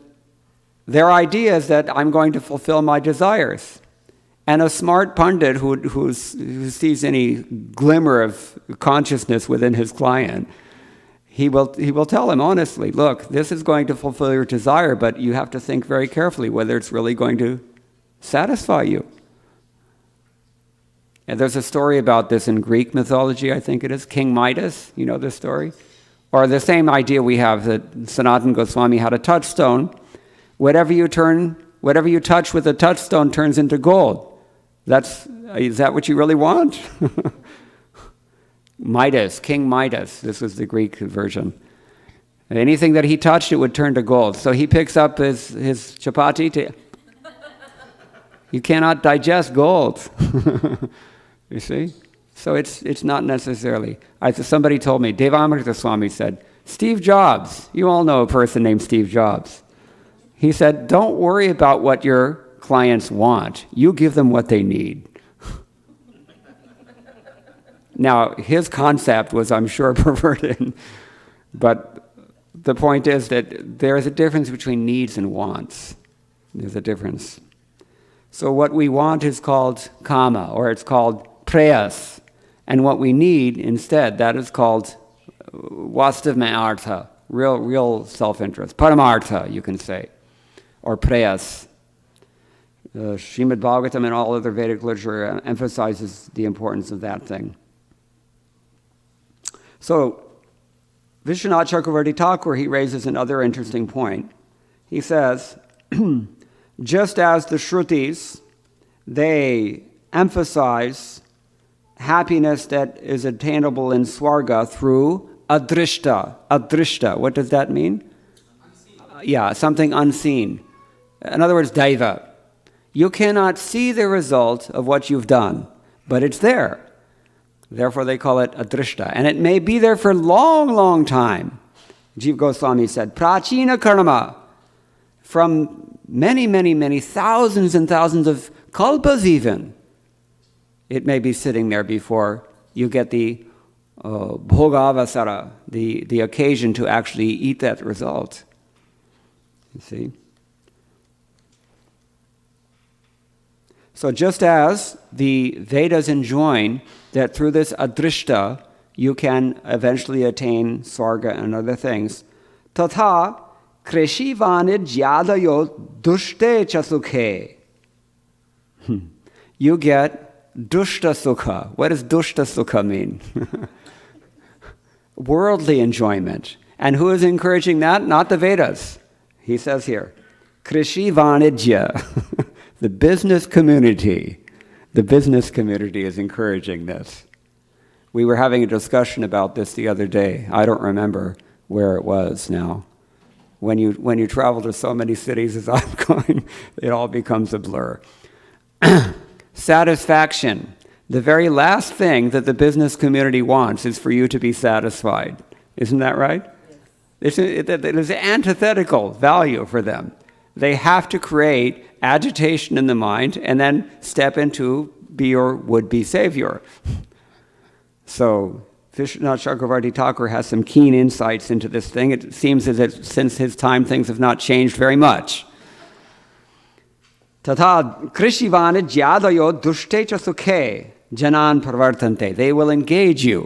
their idea is that I'm going to fulfill my desires. And a smart pundit who sees any glimmer of consciousness within his client, he will tell him honestly, look, this is going to fulfill your desire, but you have to think very carefully whether it's really going to satisfy you. And there's a story about this in Greek mythology, I think it is, King Midas, you know this story? Or the same idea we have that Sanatana Goswami had a touchstone. Whatever you touch with a touchstone turns into gold. Is that what you really want? Midas, King Midas, this was the Greek version. Anything that he touched, it would turn to gold. So he picks up his chapati. You cannot digest gold. You see? So it's not necessarily. Somebody told me, Devamrita Swami said, Steve Jobs, you all know a person named Steve Jobs. He said, don't worry about what your clients want. You give them what they need. Now, his concept was, I'm sure, perverted. But the point is that there is a difference between needs and wants. There's a difference. So what we want is called kama, or it's called prayas. And what we need instead, that is called vastavma artha, real self-interest. Paramartha, you can say, or prayas. Srimad Bhagavatam and all other Vedic literature emphasizes the importance of that thing. So, Vishwanath Chakravarti Thakur, he raises another interesting point. He says, just as the Shrutis, they emphasize happiness that is attainable in Swarga through adrishta. Adrishta, what does that mean? Unseen. Something unseen. In other words, daiva. You cannot see the result of what you've done, but it's there. Therefore, they call it adrishta. And it may be there for a long, long time. Jiva Goswami said, prachina karma, from many, many, many thousands and thousands of kalpas even. It may be sitting there before you get the bhogavasara, the occasion to actually eat that result. You see? So just as the Vedas enjoin that through this adrishta you can eventually attain Swarga and other things, tatha kreshivane jyadayo dushte chasukhe. You get dushta sukha. What does dushta sukha mean? Worldly enjoyment. And who is encouraging that? Not the Vedas. He says here, krishi vanijya. The business community. The business community is encouraging this. We were having a discussion about this the other day. I don't remember where it was now. When you travel to so many cities as I'm going, it all becomes a blur. Satisfaction. The very last thing that the business community wants is for you to be satisfied. Isn't that right? Yes. It is antithetical value for them. They have to create agitation in the mind and then step into be your would-be savior. So Vishwanath Chakravarti Thakur has some keen insights into this thing. It seems as if since his time things have not changed very much. Tata krishivane jyadayo dushte cha sukhe janan parvartante. They will engage you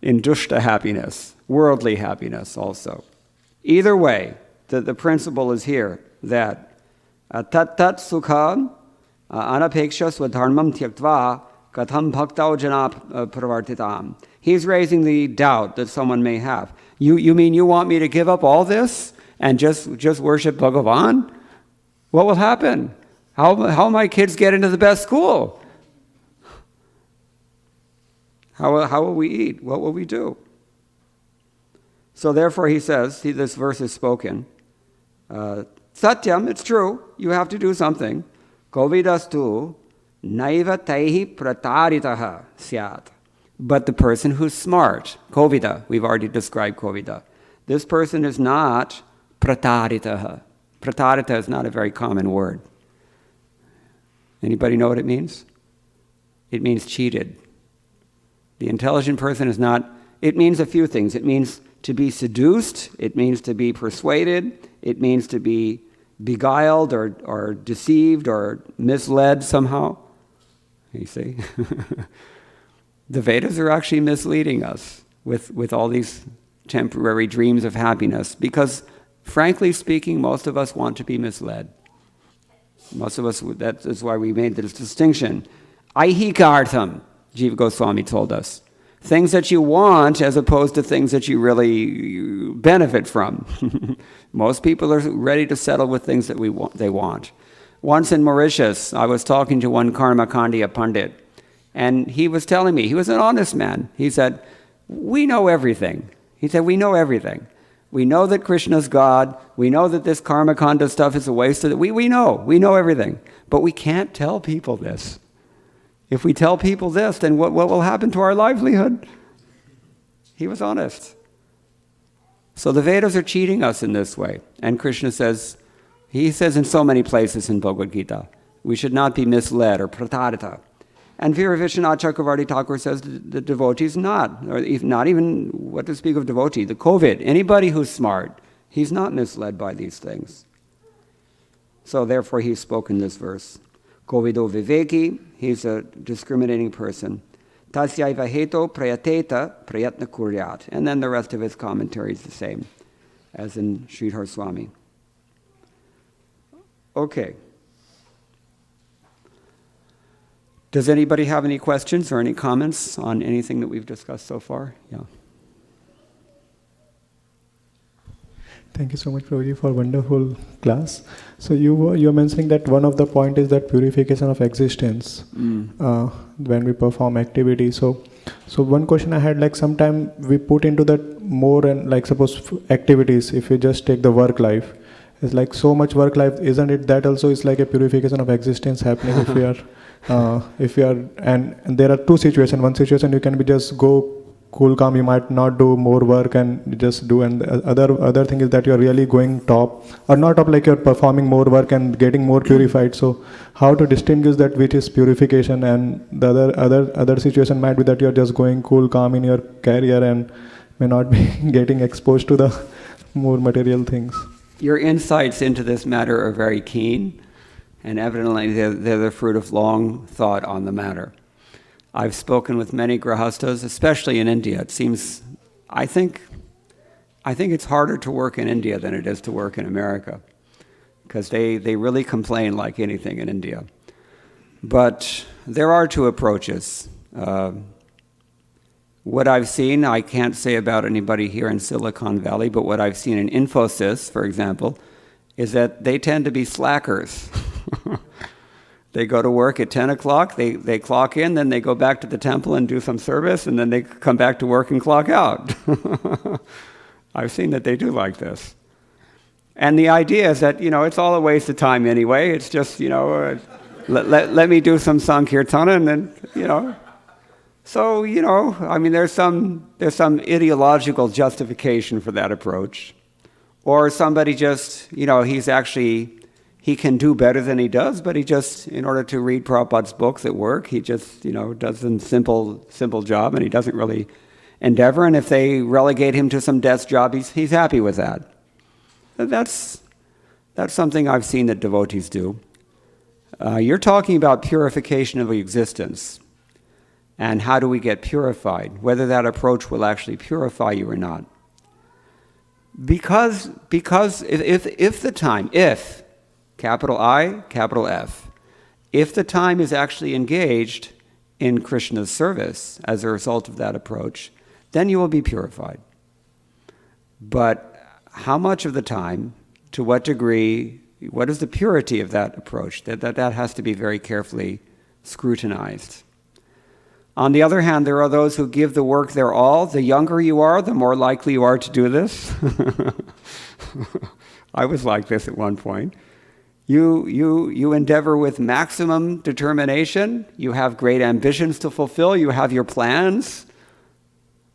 in dushta happiness, worldly happiness also. Either way, the principle is here that tat sukham anapeksha swadharmam tyaktva katham bhaktao jana parvartitam. He's raising the doubt that someone may have. You mean you want me to give up all this and just worship Bhagavan? What will happen? How will my kids get into the best school? How will we eat? What will we do? So therefore he says, this verse is spoken, Satyam, it's true, you have to do something. Kovidastu naiva taihi prataritaha syat. But the person who's smart, Kovida, we've already described Kovida. This person is not prataritaha. Pratarita is not a very common word. Anybody know what it means? It means cheated. The intelligent person is not, it means a few things. It means to be seduced, it means to be persuaded, it means to be beguiled or deceived or misled somehow. You see? The Vedas are actually misleading us with all these temporary dreams of happiness because, frankly speaking, most of us want to be misled. Most of us, that is why we made this distinction. Aihikartham, Jiva Goswami told us. Things that you want as opposed to things that you really benefit from. Most people are ready to settle with things that they want. Once in Mauritius, I was talking to one Karmakandiya Pandit, and he was telling me, he was an honest man. He said, we know everything. He said, we know everything. We know that Krishna's God. We know that this Karmakanda stuff is a waste of it. We know everything. But we can't tell people this. If we tell people this, then what will happen to our livelihood? He was honest. So the Vedas are cheating us in this way. And Krishna says, he says in so many places in Bhagavad Gita, we should not be misled or pratarita. And Veera Vishwanath Chakravarti Thakur says the devotee's not, or not even what to speak of devotee, the COVID. Anybody who's smart, he's not misled by these things. So therefore he's spoken this verse. Kovido viveki, he's a discriminating person. Tasyaiva heto prayateta prayatna kuryat. And then the rest of his commentary is the same as in Sridhar Swami. Okay. Does anybody have any questions or any comments on anything that we've discussed so far? Yeah. Thank you so much, Prabhuji, for wonderful class. So you're mentioning that one of the point is that purification of existence when we perform activity. So one question I had, like sometime we put into that more and like suppose activities, if we just take the work life, it's like so much work life, isn't it? That also is like a purification of existence happening if we are, and there are two situations. One situation you can be just go cool, calm, you might not do more work and just do, and the other thing is that you're really going top, or not top, like you're performing more work and getting more purified. So how to distinguish that which is purification, and the other situation might be that you're just going cool, calm in your career and may not be getting exposed to the more material things. Your insights into this matter are very keen, and evidently they're the fruit of long thought on the matter. I've spoken with many grahastas, especially in India. It seems, I think it's harder to work in India than it is to work in America, because they really complain like anything in India. But there are two approaches. What I've seen, I can't say about anybody here in Silicon Valley, but what I've seen in Infosys, for example, is that they tend to be slackers. They go to work at 10 o'clock, they clock in, then they go back to the temple and do some service, and then they come back to work and clock out. I've seen that they do like this. And the idea is that, it's all a waste of time anyway. It's just, let me do some Sankirtana and then, So, there's some ideological justification for that approach. Or somebody just, he can do better than he does, but he just, in order to read Prabhupada's books at work, he just, does a simple job, and he doesn't really endeavor. And if they relegate him to some desk job, he's happy with that. That's something I've seen that devotees do. You're talking about purification of existence, and how do we get purified, whether that approach will actually purify you or not. Because if the time, capital I, capital F, if the time is actually engaged in Krishna's service as a result of that approach, then you will be purified. But how much of the time, to what degree, what is the purity of that approach? That has to be very carefully scrutinized. On the other hand, there are those who give the work their all. The younger you are, the more likely you are to do this. I was like this at one point. You endeavor with maximum determination. You have great ambitions to fulfill. You have your plans.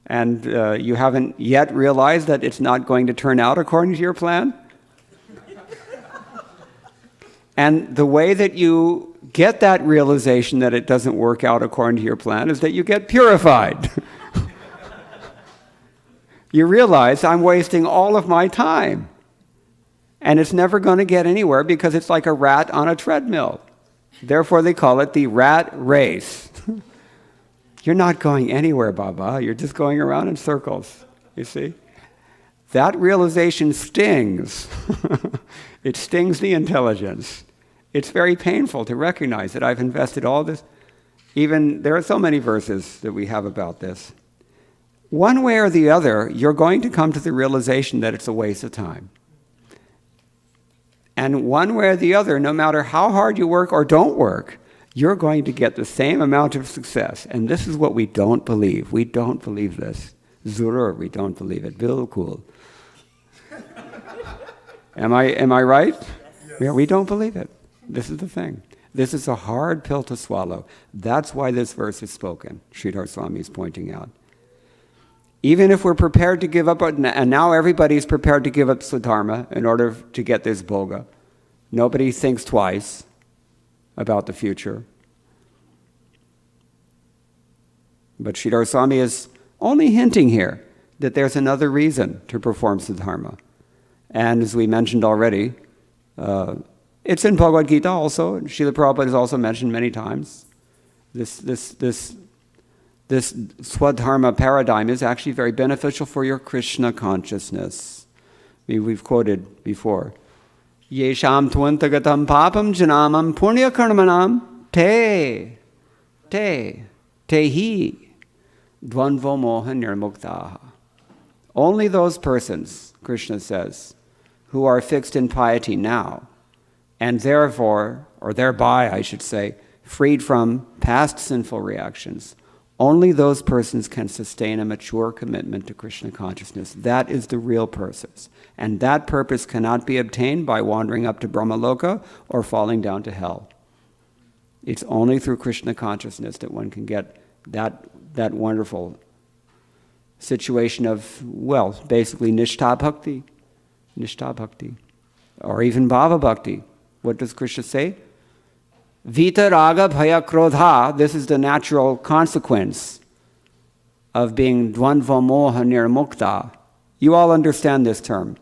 And you haven't yet realized that it's not going to turn out according to your plan. And the way that you get that realization that it doesn't work out according to your plan is that you get purified. You realize I'm wasting all of my time. And it's never going to get anywhere because it's like a rat on a treadmill. Therefore, they call it the rat race. You're not going anywhere, Baba. You're just going around in circles, you see? That realization stings. It stings the intelligence. It's very painful to recognize that I've invested all this. Even, there are so many verses that we have about this. One way or the other, you're going to come to the realization that it's a waste of time. And one way or the other, no matter how hard you work or don't work, you're going to get the same amount of success. And this is what we don't believe. We don't believe this. Zurur, we don't believe it. Bilkul. Am I right? Yes. Yeah, we don't believe it. This is the thing. This is a hard pill to swallow. That's why this verse is spoken, Sridhar Swami is pointing out. Even if we're prepared to give up, and now everybody's prepared to give up swadharma in order to get this bhoga. Nobody thinks twice about the future. But Sridhar Swami is only hinting here that there's another reason to perform swadharma. And as we mentioned already, it's in Bhagavad Gita also. Srila Prabhupada has also mentioned many times. This swadharma paradigm is actually very beneficial for your Krishna consciousness. We've quoted before. Yesham tvantagatam papam janamam punya karmanam te hi dvanvo moha nirmuktaha. Only those persons, Krishna says, who are fixed in piety now, and therefore, or thereby I should say, freed from past sinful reactions, only those persons can sustain a mature commitment to Krishna consciousness. That is the real purpose. And that purpose cannot be obtained by wandering up to Brahmaloka or falling down to hell. It's only through Krishna consciousness that one can get that wonderful situation of, well, basically Nishtha Bhakti, or even Bhava Bhakti. What does Krishna say? Vita raga bhaya krodha, this is the natural consequence of being dvandva moha nirmukta. You all understand this term.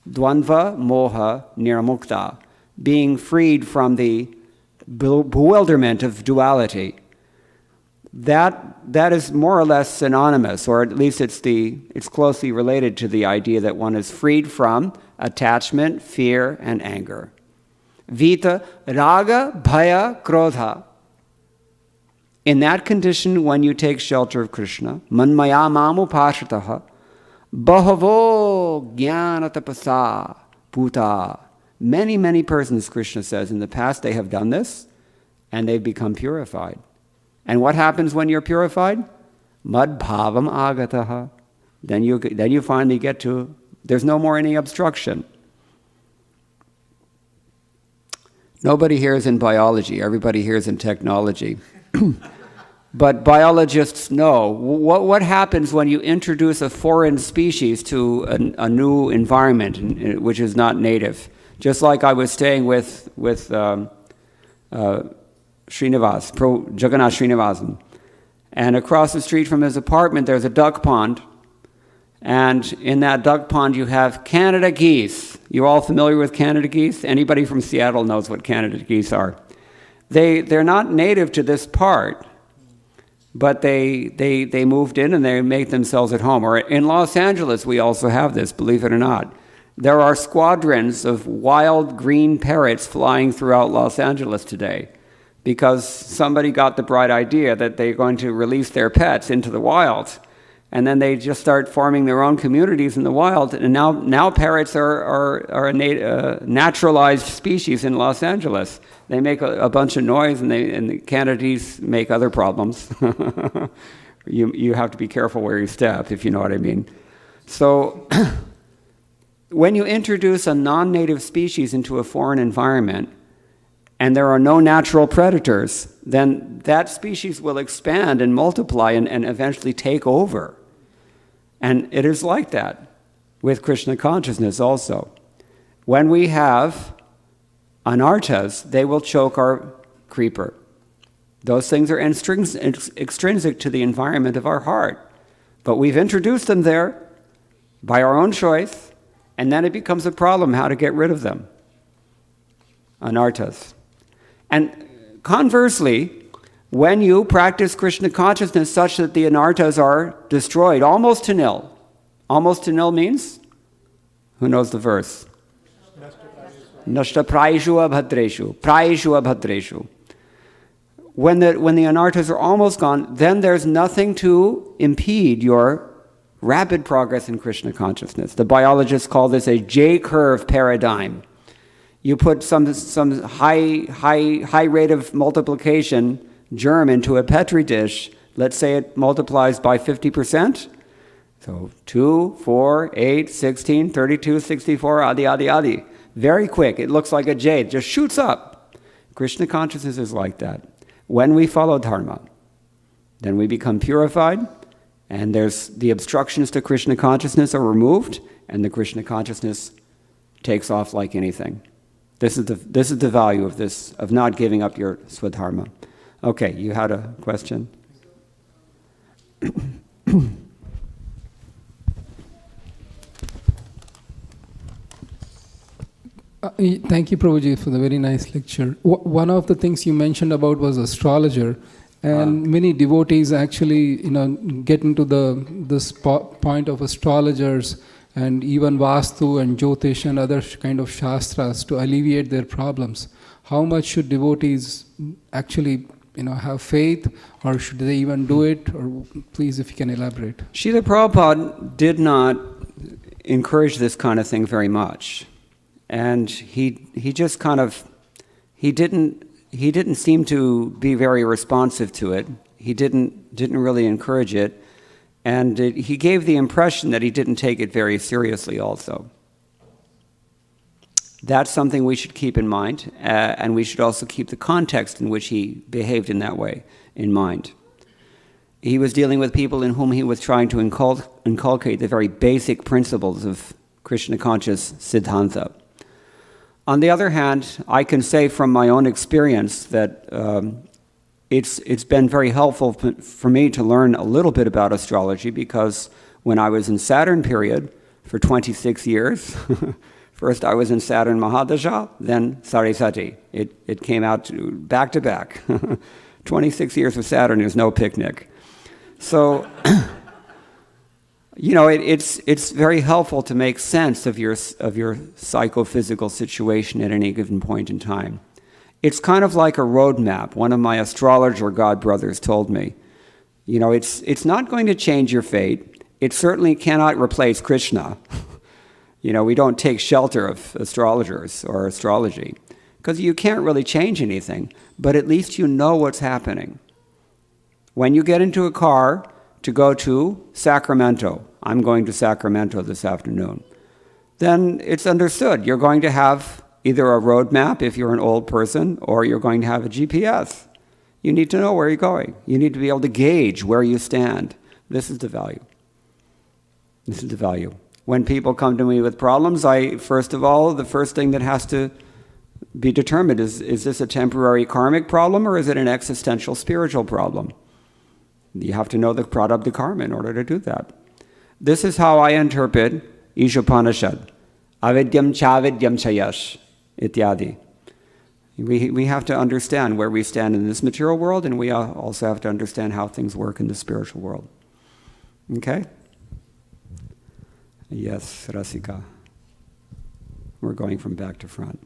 Dvandva moha nirmukta, being freed from the bewilderment of duality. That is more or less synonymous, or at least it's closely related to the idea that one is freed from attachment, fear, and anger. Vita, raga, bhaya, krodha. In that condition, when you take shelter of Krishna, manmaya mamu pashrataha, bahavo jnana tapasa puta. Many, many persons, Krishna says, in the past they have done this, and they've become purified. And what happens when you're purified? Mad bhavam agataha. Then you finally get to, there's no more any obstruction. Nobody here is in biology, everybody here is in technology. But biologists know what happens when you introduce a foreign species to a new environment which is not native. Just like I was staying with Jagannath Srinivasan. And across the street from his apartment there's a duck pond. And in that duck pond you have Canada geese. You're all familiar with Canada geese? Anybody from Seattle knows what Canada geese are. They're not native to this part, but they moved in and they make themselves at home. Or in Los Angeles we also have this, believe it or not. There are squadrons of wild green parrots flying throughout Los Angeles today because somebody got the bright idea that they're going to release their pets into the wild. And then they just start forming their own communities in the wild. And now parrots are a naturalized species in Los Angeles. They make a bunch of noise, and the Canadies make other problems. You have to be careful where you step, if you know what I mean. So when you introduce a non-native species into a foreign environment, and there are no natural predators, then that species will expand and multiply and eventually take over. And it is like that with Krishna consciousness also. When we have anarthas, they will choke our creeper. Those things are extrinsic to the environment of our heart. But we've introduced them there by our own choice, and then it becomes a problem how to get rid of them. Anarthas. And conversely, when you practice Krishna consciousness such that the anarthas are destroyed, almost to nil. Almost to nil means? Who knows the verse? Nashta praishu abhadreshu. Praishu abhadreshu. When the anarthas are almost gone, then there's nothing to impede your rapid progress in Krishna consciousness. The biologists call this a J-curve paradigm. You put some high rate of multiplication germ into a Petri dish. Let's say it multiplies by 50%. So 2, 4, 8, 16, 32, 64, adi, adi, adi. Very quick. It looks like a J. It just shoots up. Krishna consciousness is like that. When we follow dharma, then we become purified, and there's the obstructions to Krishna consciousness are removed, and the Krishna consciousness takes off like anything. This is the value of this, of not giving up your swadharma. Okay, you had a question? Thank you, Prabhuji, for the very nice lecture. One of the things you mentioned about was astrologer, and many devotees actually, get into this point of astrologers and even Vastu and Jyotish and other kind of shastras to alleviate their problems. How much should devotees actually, have faith, or should they even do it? Or please, if you can elaborate. Srila Prabhupada did not encourage this kind of thing very much. And he just kind of, he didn't seem to be very responsive to it. He didn't really encourage it. And he gave the impression that he didn't take it very seriously also. That's something we should keep in mind, and we should also keep the context in which he behaved in that way in mind. He was dealing with people in whom he was trying to inculcate the very basic principles of Krishna conscious Siddhanta. On the other hand, I can say from my own experience that it's been very helpful for me to learn a little bit about astrology, because when I was in Saturn period for 26 years, first I was in Saturn Mahadasha, then Sarisati. It came out back to back. 26 years of Saturn is no picnic. So, it's very helpful to make sense of your psychophysical situation at any given point in time. It's kind of like a roadmap. One of my astrologer godbrothers told me, it's not going to change your fate. It certainly cannot replace Krishna. We don't take shelter of astrologers or astrology, because you can't really change anything, but at least you know what's happening. When you get into a car to go to Sacramento, I'm going to Sacramento this afternoon, then it's understood. You're going to have either a road map if you're an old person, or you're going to have a GPS. You need to know where you're going. You need to be able to gauge where you stand. This is the value. This is the value. When people come to me with problems, the first thing that has to be determined is this a temporary karmic problem, or is it an existential spiritual problem? You have to know the prarabdha karma in order to do that. This is how I interpret Ishopanishad. Avidyam chavidyam chayash ityadi. We have to understand where we stand in this material world, and we also have to understand how things work in the spiritual world. Okay? Yes, Rasika. We're going from back to front.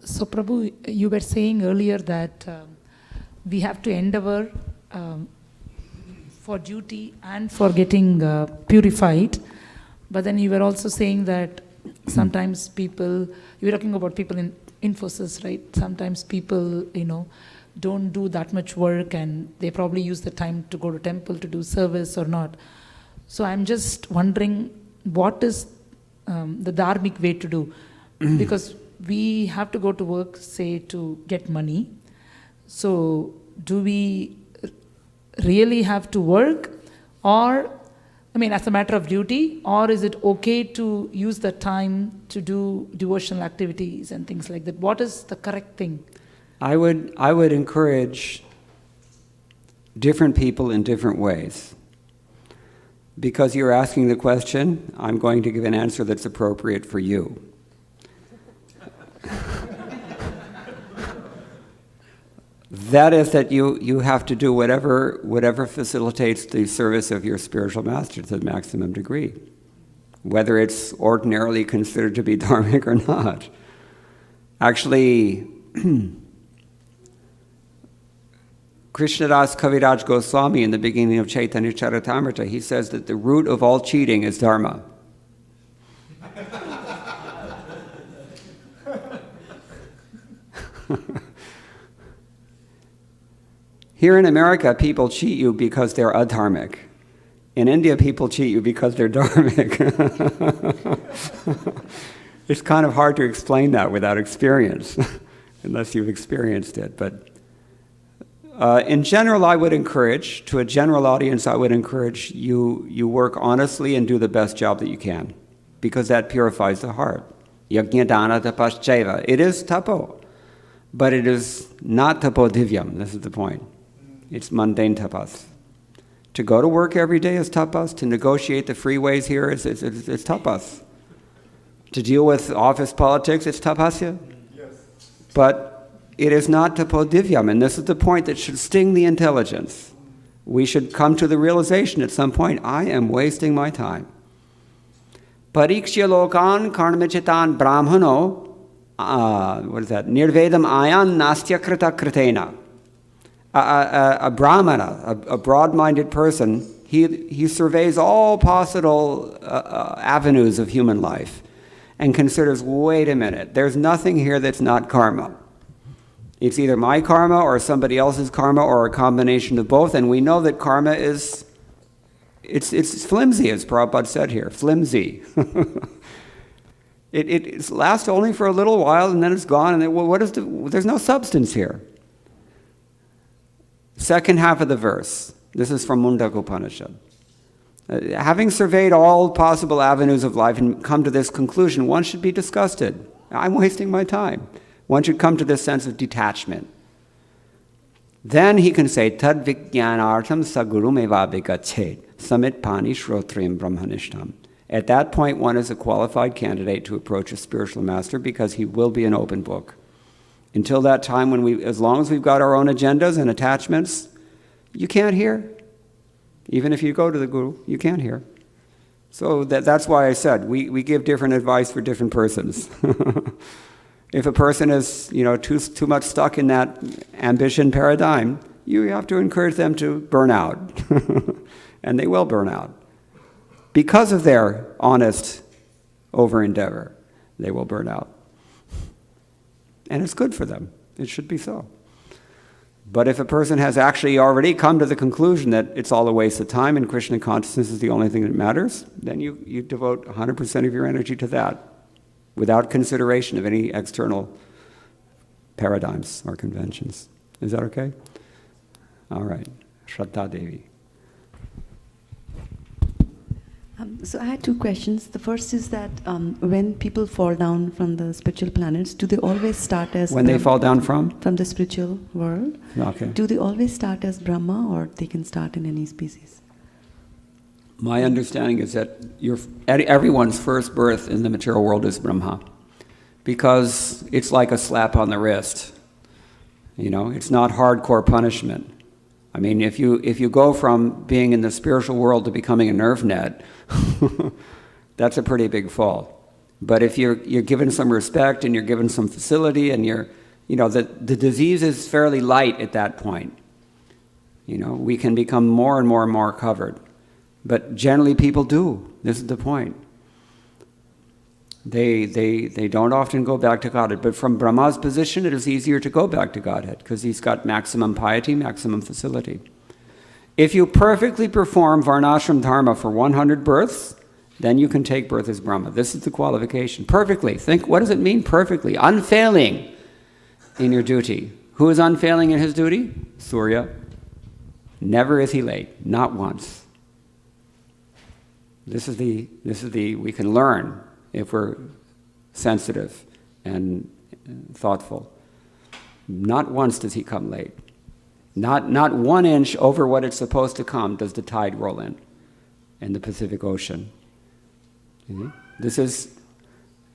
So, Prabhu, you were saying earlier that we have to endeavor for duty and for getting purified. But then you were also saying that sometimes people, you were talking about people in Infosys, right? Sometimes people, don't do that much work, and they probably use the time to go to temple to do service or not. So I'm just wondering, what is the dharmic way to do? Because we have to go to work, say, to get money. So do we really have to work, or I mean, as a matter of duty, or is it okay to use the time to do devotional activities and things like that? What is the correct thing? I would encourage different people in different ways. Because you're asking the question, I'm going to give an answer that's appropriate for you. That is that you have to do whatever facilitates the service of your spiritual master to the maximum degree, whether it's ordinarily considered to be dharmic or not. Actually, Krishnadas Kaviraj Goswami, in the beginning of Chaitanya Charitamrita, he says that the root of all cheating is dharma. Here in America, people cheat you because they're adharmic. In India, people cheat you because they're dharmic. It's kind of hard to explain that without experience, unless you've experienced it. But in general, I would encourage, to a general audience, I would encourage you work honestly and do the best job that you can, because that purifies the heart. Yajna dana tapaschaiva. It is tapo, but it is not tapo divyam. This is the point. It's mundane tapas. To go to work every day is tapas. To negotiate the freeways here is tapas. To deal with office politics, it's tapasya. Yes. But it is not tapo divyam, and this is the point that should sting the intelligence. We should come to the realization at some point, I am wasting my time. Parikshya lokan karmichitan brahmano, what is that? Nirvedam ayan nastya krita kritena. A brahmana, a broad-minded person, he surveys all possible avenues of human life and considers, wait a minute, there's nothing here that's not karma. It's either my karma or somebody else's karma or a combination of both, and we know that karma is, it's flimsy, as Prabhupada said here, flimsy. It lasts only for a little while and then it's gone, and there's no substance here. Second half of the verse. This is from Mundaka Upanishad. Having surveyed all possible avenues of life and come to this conclusion, one should be disgusted. I'm wasting my time. One should come to this sense of detachment. Then he can say, Tad vijnanartham sagurum evabhikachet samit pani shrotriam brahmanishtam. At that point, one is a qualified candidate to approach a spiritual master because he will be an open book. Until that time, as long as we've got our own agendas and attachments, you can't hear. Even if you go to the guru, you can't hear. So that's why I said we give different advice for different persons. If a person is too much stuck in that ambition paradigm, you have to encourage them to burn out. And they will burn out. Because of their honest over-endeavor, they will burn out. And it's good for them. It should be so. But if a person has actually already come to the conclusion that it's all a waste of time and Krishna consciousness is the only thing that matters, then you devote 100% of your energy to that without consideration of any external paradigms or conventions. Is that okay? All right. Shraddha Devi. So I had two questions. The first is that when people fall down from the spiritual planets, do they always start as... When they fall down from? From the spiritual world. Okay. Do they always start as Brahma or they can start in any species? My understanding is that everyone's first birth in the material world is Brahma. Because it's like a slap on the wrist. It's not hardcore punishment. I mean, if you go from being in the spiritual world to becoming a nerve net, that's a pretty big fall. But if you're given some respect and you're given some facility and the disease is fairly light at that point. We can become more and more and more covered. But generally people do. This is the point. They don't often go back to Godhead. But from Brahma's position, it is easier to go back to Godhead because he's got maximum piety, maximum facility. If you perfectly perform Varnashram Dharma for 100 births, then you can take birth as Brahma. This is the qualification. Perfectly. Think, what does it mean perfectly? Unfailing in your duty. Who is unfailing in his duty? Surya. Never is he late. Not once. This is the we can learn if we're sensitive and thoughtful. Not once does he come late. Not 1 inch over what it's supposed to come does the tide roll in the Pacific Ocean. This is,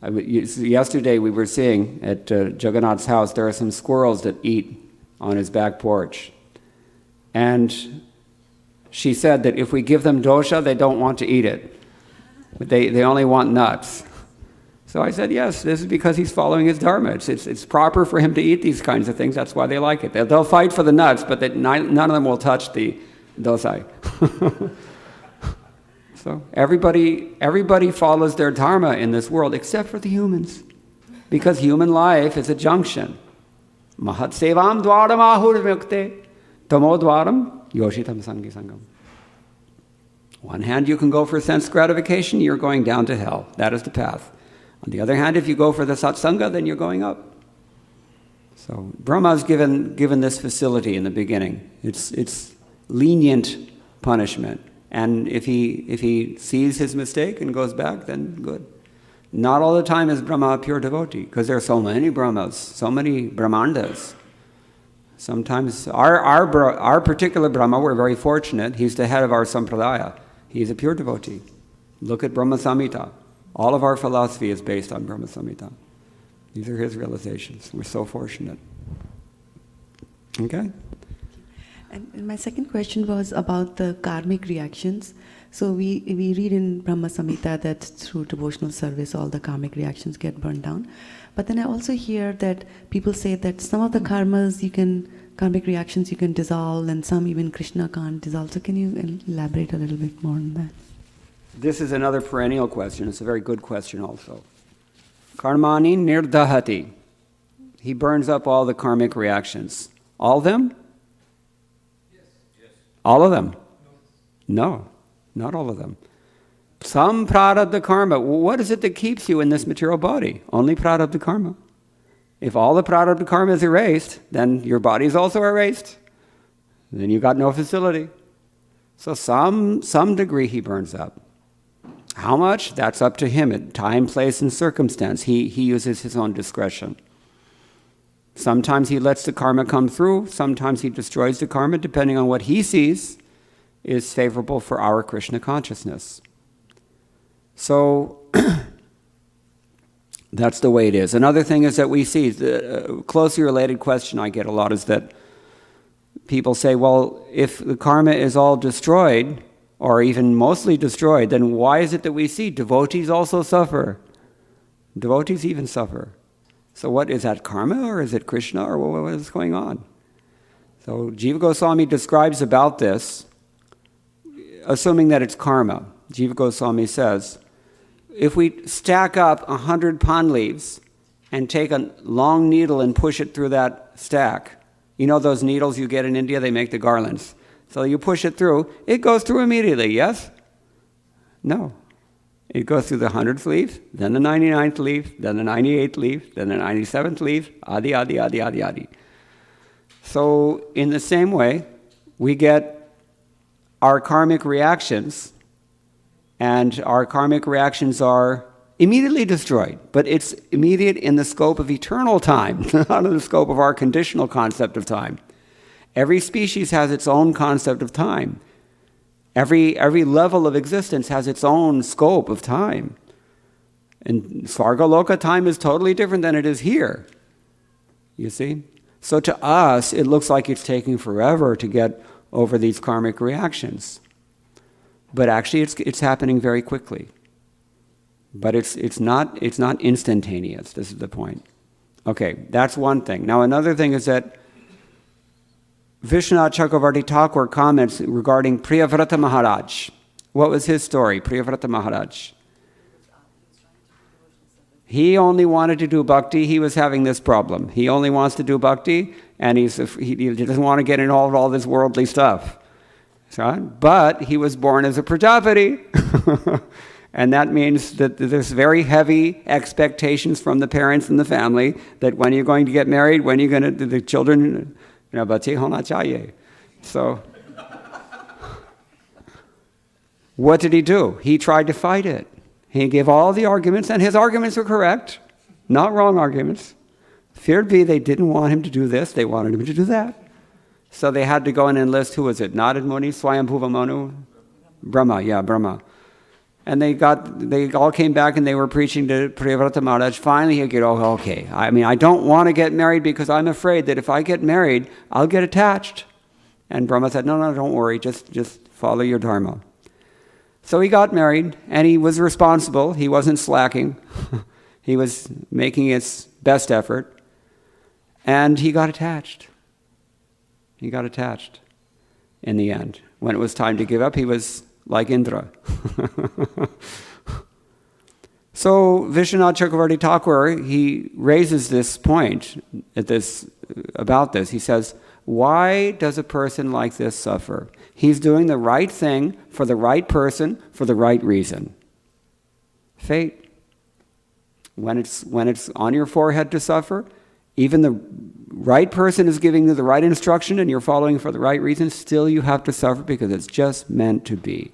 yesterday we were seeing at Jagannath's house, there are some squirrels that eat on his back porch. And she said that if we give them dosha, they don't want to eat it. But they only want nuts. So I said, yes, this is because he's following his dharma. It's proper for him to eat these kinds of things. That's why they like it. They'll fight for the nuts, but none of them will touch the dosai. So everybody follows their dharma in this world, except for the humans. Because human life is a junction. Mahat sevam dwaram ahur mukte tamo dwaram yoshitam sangi sangam. One hand you can go for sense gratification, you're going down to hell. That is the path. On the other hand, if you go for the satsanga, then you're going up. So Brahma's given this facility in the beginning. It's lenient punishment. And if he sees his mistake and goes back, then good. Not all the time is Brahma a pure devotee, because there are so many Brahmas, so many Brahmandas. Sometimes our particular Brahma, we're very fortunate, he's the head of our sampradaya. He's a pure devotee. Look at Brahma Samhita. All of our philosophy is based on Brahma Samhita. These are his realizations. We're so fortunate. Okay? And my second question was about the karmic reactions. So we read in Brahma Samhita that through devotional service all the karmic reactions get burned down. But then I also hear that people say that some of the karmic reactions you can dissolve, and some even Krishna can't dissolve. So can you elaborate a little bit more on that? This is another perennial question. It's a very good question also. Karmani nirdahati. He burns up all the karmic reactions. All of them? Yes. All of them? No, not all of them. Some prarabdha karma. What is it that keeps you in this material body? Only prarabdha karma. If all the prarabdha karma is erased, then your body is also erased. Then you got no facility. So some degree he burns up. How much? That's up to him at time, place, and circumstance. He uses his own discretion. Sometimes he lets the karma come through. Sometimes he destroys the karma, depending on what he sees is favorable for our Krishna consciousness. So that's the way it is. Another thing is that we see, the closely related question I get a lot is that people say, well, if the karma is all destroyed, or even mostly destroyed, then why is it that we see devotees also suffer? Devotees even suffer. So what, is that karma, or is it Krishna, or what is going on? So Jiva Goswami describes about this, assuming that it's karma. Jiva Goswami says, if we stack up 100 pond leaves and take a long needle and push it through that stack, you know those needles you get in India, they make the garlands. So you push it through, it goes through immediately, yes? No. It goes through the 100th leaf, then the 99th leaf, then the 98th leaf, then the 97th leaf, adi, adi, adi, adi, adi. So in the same way, we get our karmic reactions, and our karmic reactions are immediately destroyed, but it's immediate in the scope of eternal time, not in the scope of our conditional concept of time. Every species has its own concept of time. Every level of existence has its own scope of time. In Svargaloka, time is totally different than it is here. You see? So to us, it looks like it's taking forever to get over these karmic reactions. But actually, it's happening very quickly. But it's not instantaneous. This is the point. Okay, that's one thing. Now another thing is that Vishwanath Chakravarti Thakur comments regarding Priyavrata Maharaj. What was his story, Priyavrata Maharaj? He only wanted to do bhakti. He was having this problem. He only wants to do bhakti, and he doesn't want to get involved in all this worldly stuff. But he was born as a Prajapati. And that means that there's very heavy expectations from the parents and the family that when you're going to get married, when you're going to, the children, bache hona chahiye. So What did he do? He tried to fight it. He gave all the arguments, and his arguments were correct, not wrong arguments. Feared be they didn't want him to do this, they wanted him to do that. So they had to go and enlist, who was it? Narad Muni, Swayambhuva Manu? Brahma. And they all came back and they were preaching to Priyavrata Maharaj. Finally he'll get, okay. I mean, I don't want to get married because I'm afraid that if I get married, I'll get attached. And Brahma said, no, don't worry, just follow your dharma. So he got married, and he was responsible. He wasn't slacking. He was making his best effort. And he got attached. He got attached in the end. When it was time to give up, he was like Indra. So Vishwanath Chakravarti Thakur, he raises this point about this. He says, why does a person like this suffer? He's doing the right thing for the right person for the right reason. Fate. When it's on your forehead to suffer, even the right person is giving you the right instruction and you're following for the right reason, still you have to suffer because it's just meant to be.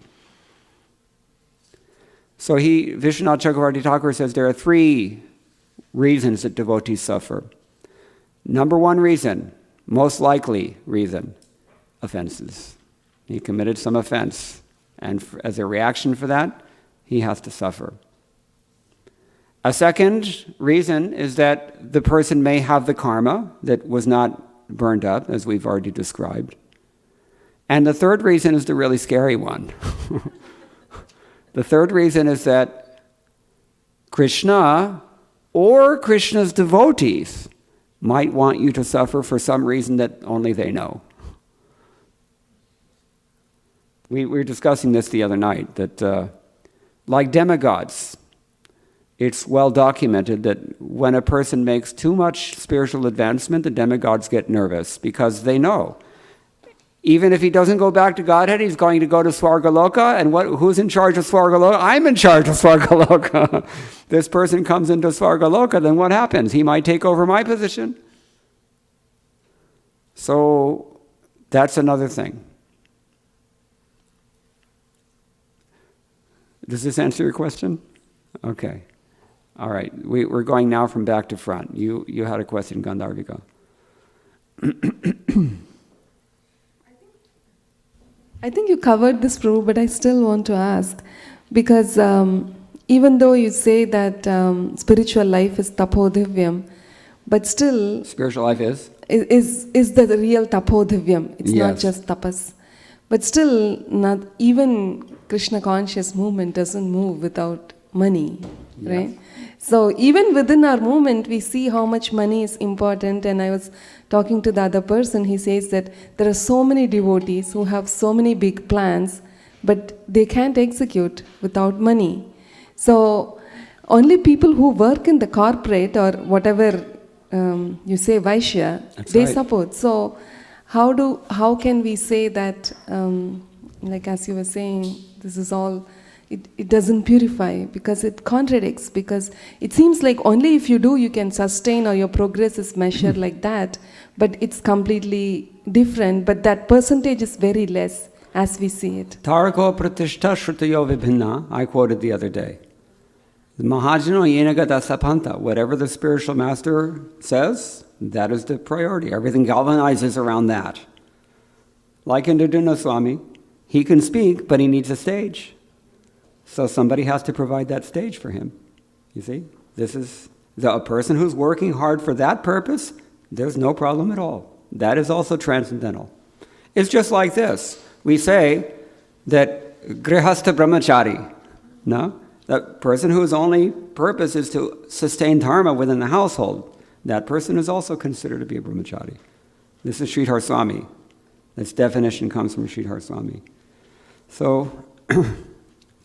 So Vishwanath Chakravarti Thakur says there are 3 reasons that devotees suffer. Number 1 reason, most likely reason, offenses. He committed some offense, and as a reaction for that, he has to suffer. A second reason is that the person may have the karma that was not burned up, as we've already described. And the third reason is the really scary one. The third reason is that Krishna or Krishna's devotees might want you to suffer for some reason that only they know. We were discussing this the other night, that like demigods, it's well documented that when a person makes too much spiritual advancement, the demigods get nervous because they know. Even if he doesn't go back to Godhead, he's going to go to Swargaloka, and who's in charge of Swargaloka? I'm in charge of Swargaloka. This person comes into Swargaloka, then what happens? He might take over my position. So that's another thing. Does this answer your question? Okay. All right. We're going now from back to front. You had a question, Gandharvika. I think you covered this, Prabhu, but I still want to ask, because even though you say that spiritual life is tapodivyam, but still... Spiritual life is the real tapodivyam. It's yes. not just tapas. But still, not even Krishna conscious movement doesn't move without money, yes. right? So even within our movement, we see how much money is important. And I was talking to the other person, he says that there are so many devotees who have so many big plans, but they can't execute without money. So only people who work in the corporate or whatever you say Vaishya, that's they right. support. So how can we say that, like as you were saying, this is all, it doesn't purify, because it contradicts, because it seems like only if you do you can sustain, or your progress is measured like that, but it's completely different, but that percentage is very less as we see it. Tarako pratishta shrutayo vibhinna, I quoted the other day. Mahajano yenagata sapanta, whatever the spiritual master says, that is the priority. Everything galvanizes around that. Like in Duduna Swami, he can speak, but he needs a stage. So somebody has to provide that stage for him. You see? This is a person who's working hard for that purpose, there's no problem at all. That is also transcendental. It's just like this. We say that grihastha brahmachari, no? That person whose only purpose is to sustain dharma within the household, that person is also considered to be a brahmachari. This is Sridhar Swami. This definition comes from Sridhar Swami. So,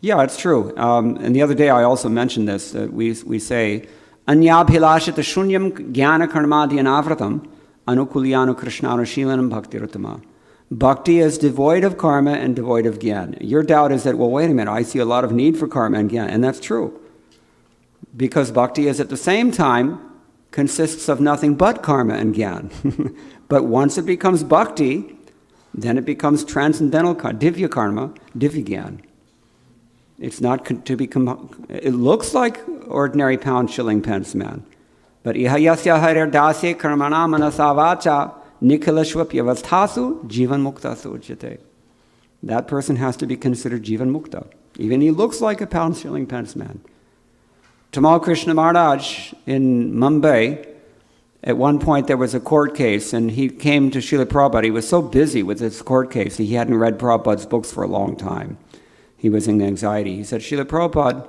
yeah, it's true. And the other day I also mentioned this, that we say, Anyabhilashita shunyam jnana karmadhyanavratam anukulyanu krishnanu shilanam bhaktiruttama. Bhakti is devoid of karma and devoid of gyan. Your doubt is that, well, wait a minute, I see a lot of need for karma and gyan. And that's true. Because bhakti is at the same time consists of nothing but karma and gyan. But once it becomes bhakti, then it becomes transcendental divya karma, divya gyan. It's not it looks like ordinary pound, shilling, pence man. But iha yasya harir dasya karmana manasavacha nikilashvapyavasthasu jivan muktasu uchyate. That person has to be considered jivan mukta. Even he looks like a pound, shilling, pence man. Tamal Krishna Maharaj in Mumbai, at one point there was a court case, and he came to Srila Prabhupada. He was so busy with this court case, he hadn't read Prabhupada's books for a long time. He was in anxiety. He said, Srila Prabhupada,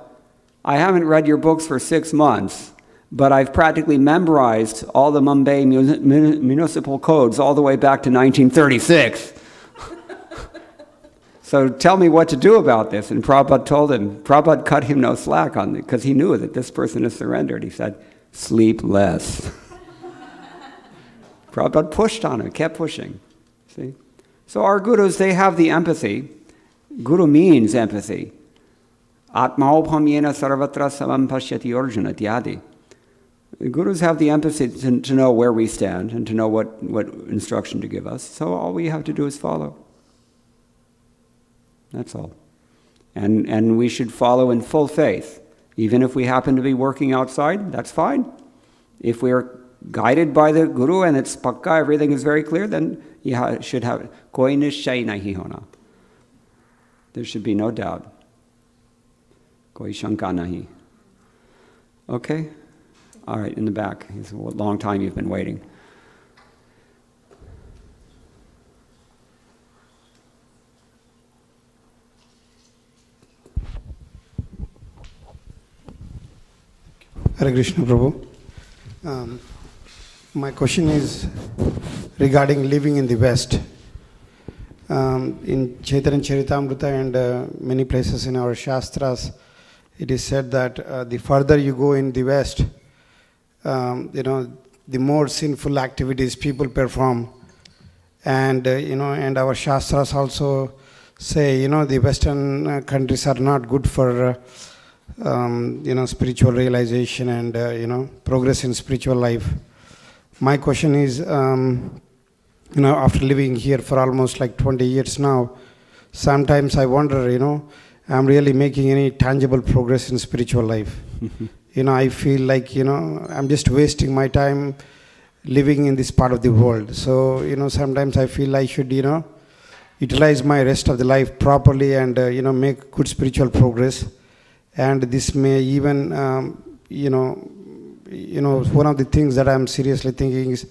I haven't read your books for 6 months, but I've practically memorized all the Mumbai municipal codes all the way back to 1936. So tell me what to do about this. And Prabhupada told him, Prabhupada cut him no slack on it, because he knew that this person has surrendered. He said, sleep less. Prabhupada pushed on him, kept pushing. See? So our gurus, they have the empathy. Guru means empathy. Atmaopam yena sarvatra samam pashyati arjuna tyadi. The gurus have the empathy to know where we stand and to know what instruction to give us. So all we have to do is follow. That's all. And we should follow in full faith. Even if we happen to be working outside, that's fine. If we are guided by the Guru and it's pakka, everything is very clear, then you should have koi nishchay nahi hona. There should be no doubt. Koi shanka nahi. Okay? All right, in the back. It's a long time you've been waiting. Hare Krishna Prabhu. My question is regarding living in the West. In Chaitanya Charitamrita and many places in our Shastras, it is said that the further you go in the West, the more sinful activities people perform. And, and our Shastras also say, the Western countries are not good for spiritual realization and, progress in spiritual life. My question is, after living here for almost like 20 years now, sometimes I wonder, I'm really making any tangible progress in spiritual life. I feel like, I'm just wasting my time living in this part of the world. So, sometimes I feel I should, utilize my rest of the life properly and, make good spiritual progress. And this may even, one of the things that I'm seriously thinking is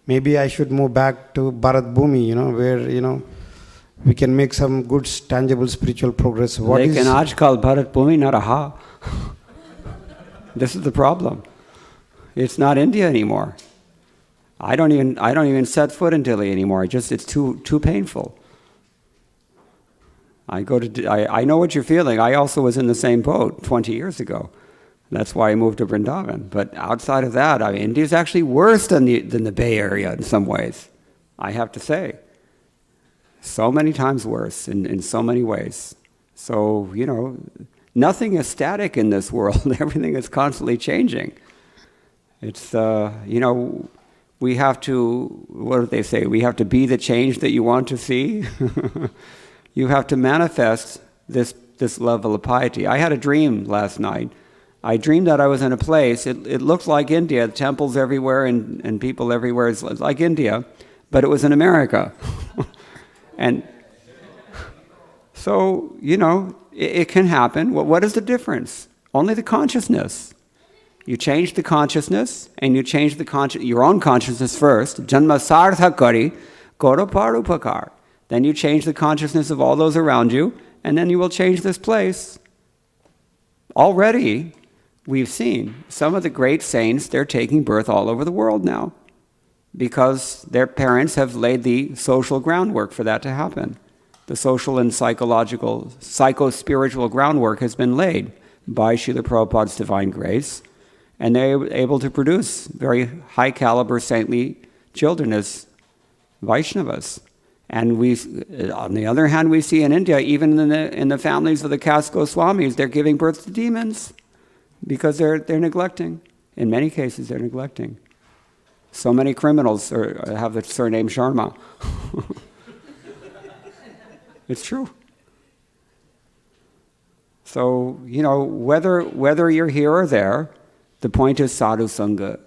maybe I should move back to Bharat Bhumi, where, we can make some good, tangible spiritual progress. Lekin aajkal Bharat Bhumi na raha. This is the problem. It's not India anymore. I don't even set foot in Delhi anymore. It's too painful. I know what you're feeling. I also was in the same boat 20 years ago. That's why I moved to Vrindavan. But outside of that, India's actually worse than the Bay Area in some ways, I have to say. So many times worse in so many ways. So, nothing is static in this world. Everything is constantly changing. It's, we have to, what do they say? We have to be the change that you want to see. You have to manifest this level of piety. I had a dream last night. I dreamed that I was in a place, it looked like India, temples everywhere and people everywhere. It's like India, but it was in America. And so, it can happen. What is the difference? Only the consciousness. You change the consciousness, and you change your own consciousness first. Janma sartha kari, koro parupakar. Then you change the consciousness of all those around you, and then you will change this place. Already, we've seen some of the great saints, they're taking birth all over the world now because their parents have laid the social groundwork for that to happen. The social and psychological, psycho-spiritual groundwork has been laid by Srila Prabhupada's divine grace, and they're able to produce very high-caliber saintly children as Vaishnavas. And on the other hand, we see in India, even in the families of the caste Goswamis, they're giving birth to demons because they're neglecting. In many cases, they're neglecting. So many criminals have the surname Sharma. It's true. So, whether you're here or there, the point is sadhu sangha,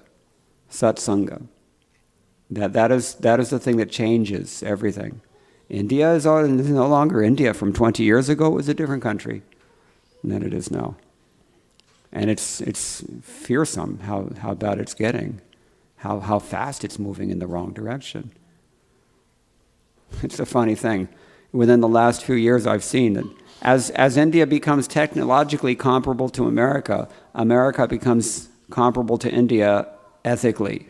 satsanga. That is the thing that changes everything. India is no longer India. From 20 years ago, it was a different country than it is now. And it's fearsome how bad it's getting, how fast it's moving in the wrong direction. It's a funny thing. Within the last few years, I've seen that as India becomes technologically comparable to America, America becomes comparable to India ethically.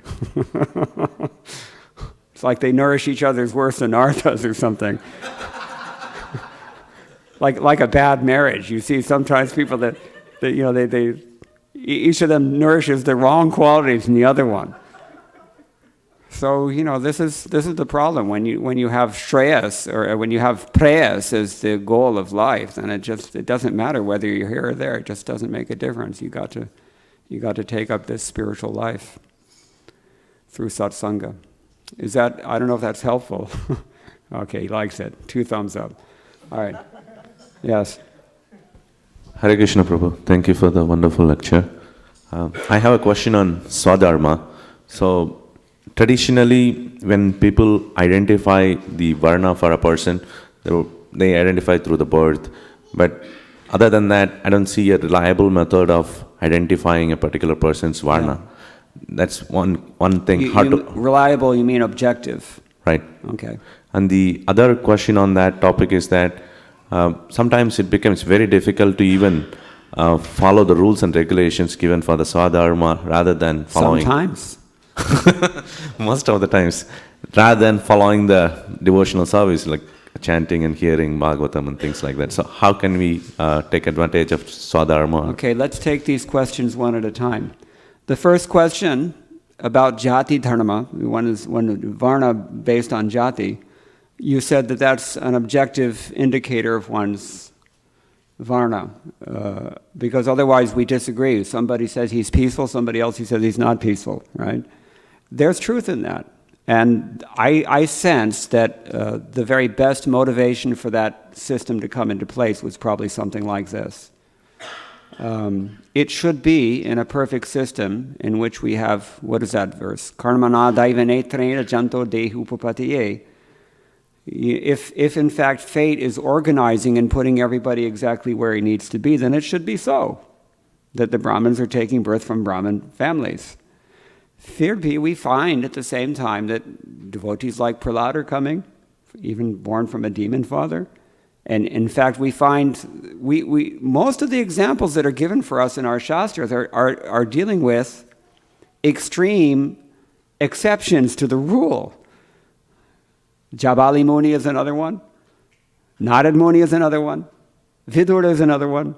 It's like they nourish each other's worse than ours does or something. like a bad marriage. You see sometimes people that they each of them nourishes the wrong qualities in the other one. So this is the problem when you have shreyas or when you have prayas as the goal of life, then it doesn't matter whether you're here or there. It just doesn't make a difference. You got to take up this spiritual life through satsanga. I don't know if that's helpful. Okay, he likes it. 2 thumbs up. All right. Yes. Hare Krishna Prabhu, thank you for the wonderful lecture. I have a question on swadharma. So, traditionally, when people identify the Varna for a person, they identify through the birth. But other than that, I don't see a reliable method of identifying a particular person's Varna. Yeah. That's one thing. Reliable, you mean objective? Right. Okay. And the other question on that topic is that sometimes it becomes very difficult to even follow the rules and regulations given for the swadharma rather than following... Sometimes. Most of the times. Rather than following the devotional service, like chanting and hearing Bhagavatam and things like that. So how can we take advantage of swadharma? Okay, let's take these questions one at a time. The first question about jati dharma, one Varna based on jati, you said that that's an objective indicator of one's Varna, because otherwise we disagree. Somebody says he's peaceful, somebody else says he's not peaceful, right? There's truth in that. And I sense that the very best motivation for that system to come into place was probably something like this. It should be in a perfect system in which we have, what is that verse? Karmana daivanetrena janto dehu upapatiye. If in fact fate is organizing and putting everybody exactly where he needs to be, then it should be so, that the Brahmins are taking birth from Brahmin families. Firbi, we find at the same time that devotees like Prahlad are coming, even born from a demon father. And in fact, we find most of the examples that are given for us in our Shastras are dealing with extreme exceptions to the rule. Jabali Muni is another one. Narad Muni is another one. Vidura is another one.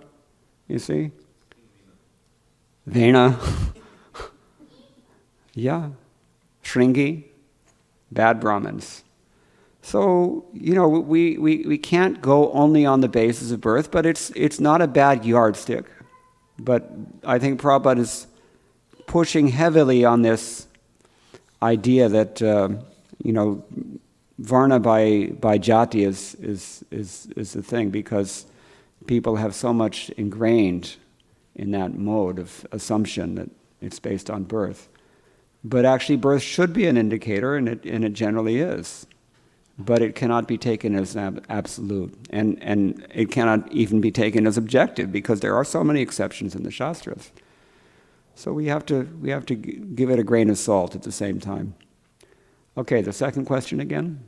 You see? Vena. Yeah. Shringi. Bad Brahmins. So, we can't go only on the basis of birth, but it's not a bad yardstick. But I think Prabhupada is pushing heavily on this idea that, Varna by jati is the thing, because people have so much ingrained in that mode of assumption that it's based on birth. But actually birth should be an indicator, and it generally is. But it cannot be taken as absolute, and it cannot even be taken as objective, because there are so many exceptions in the Shastras. So we have to give it a grain of salt at the same time. Okay, the second question again.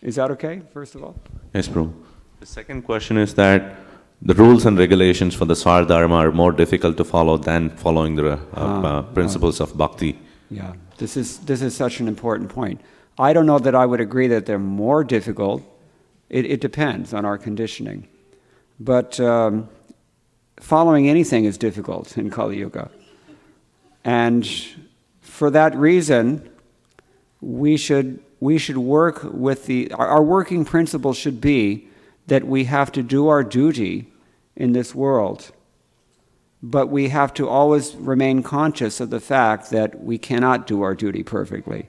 Is that okay, first of all? Yes, Prabhu. The second question is that the rules and regulations for the swadharma are more difficult to follow than following the principles of bhakti. Yeah, this is such an important point. I don't know that I would agree that they're more difficult. It depends on our conditioning. But following anything is difficult in Kali Yuga. And for that reason, we should work with our working principle should be that we have to do our duty in this world. But we have to always remain conscious of the fact that we cannot do our duty perfectly.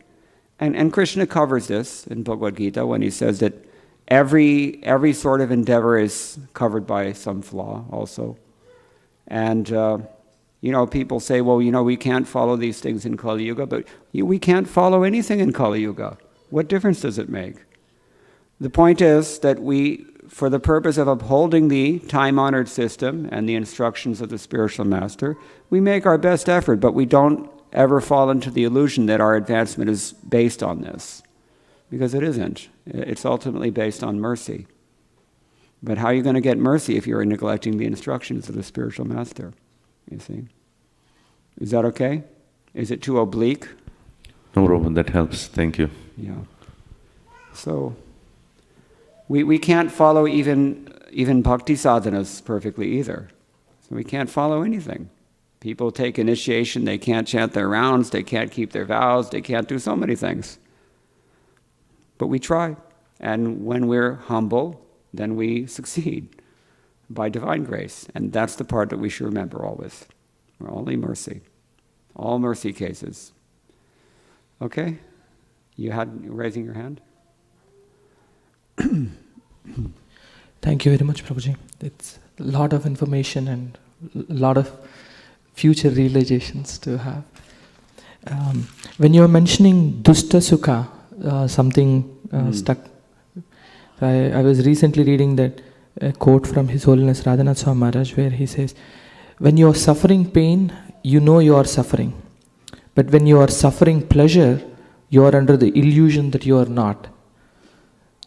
And Krishna covers this in Bhagavad Gita when he says that every sort of endeavor is covered by some flaw also. And, people say, well, we can't follow these things in Kali Yuga, but we can't follow anything in Kali Yuga. What difference does it make? The point is that we, for the purpose of upholding the time-honored system and the instructions of the spiritual master, we make our best effort, but we don't ever fall into the illusion that our advancement is based on this. Because it isn't. It's ultimately based on mercy. But how are you going to get mercy if you're neglecting the instructions of the spiritual master? You see? Is that okay? Is it too oblique? No problem, that helps. Thank you. Yeah. So, we can't follow even bhakti sadhanas perfectly either. So we can't follow anything. People take initiation, they can't chant their rounds, they can't keep their vows, they can't do so many things. But we try. And when we're humble, then we succeed by divine grace. And that's the part that we should remember always. We're only mercy. All mercy cases. Okay? You had raising your hand? Thank you very much, Prabhuji. It's a lot of information and a lot of future realizations to have. When you were mentioning Dushta Sukha, something stuck. I was recently reading that a quote from His Holiness Radhanath Swami Maharaj, where he says, when you are suffering pain, you know you are suffering. But when you are suffering pleasure, you are under the illusion that you are not.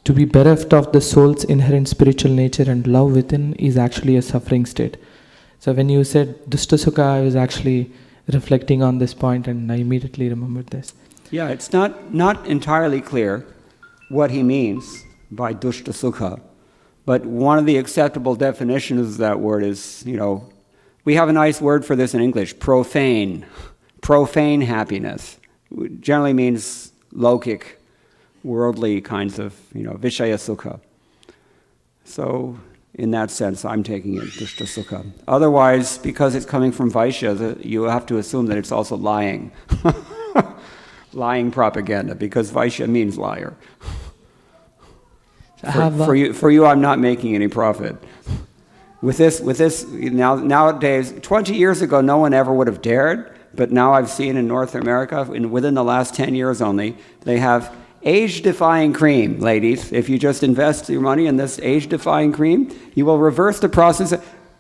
To be bereft of the soul's inherent spiritual nature and love within is actually a suffering state. So when you said Dushta Sukha, I was actually reflecting on this point and I immediately remembered this. Yeah, it's not entirely clear what he means by Dushta Sukha, but one of the acceptable definitions of that word is, we have a nice word for this in English, profane happiness. It generally means lokic, worldly kinds of, Vishaya Sukha. So, in that sense, I'm taking it, Dushta Sukha. Otherwise, because it's coming from Vaishya, you have to assume that it's also lying. Lying propaganda, because Vaishya means liar. For you, I'm not making any profit. With this, nowadays, 20 years ago, no one ever would have dared, but now I've seen in North America, within the last 10 years only, they have age-defying cream, ladies. If you just invest your money in this age-defying cream, you will reverse the process.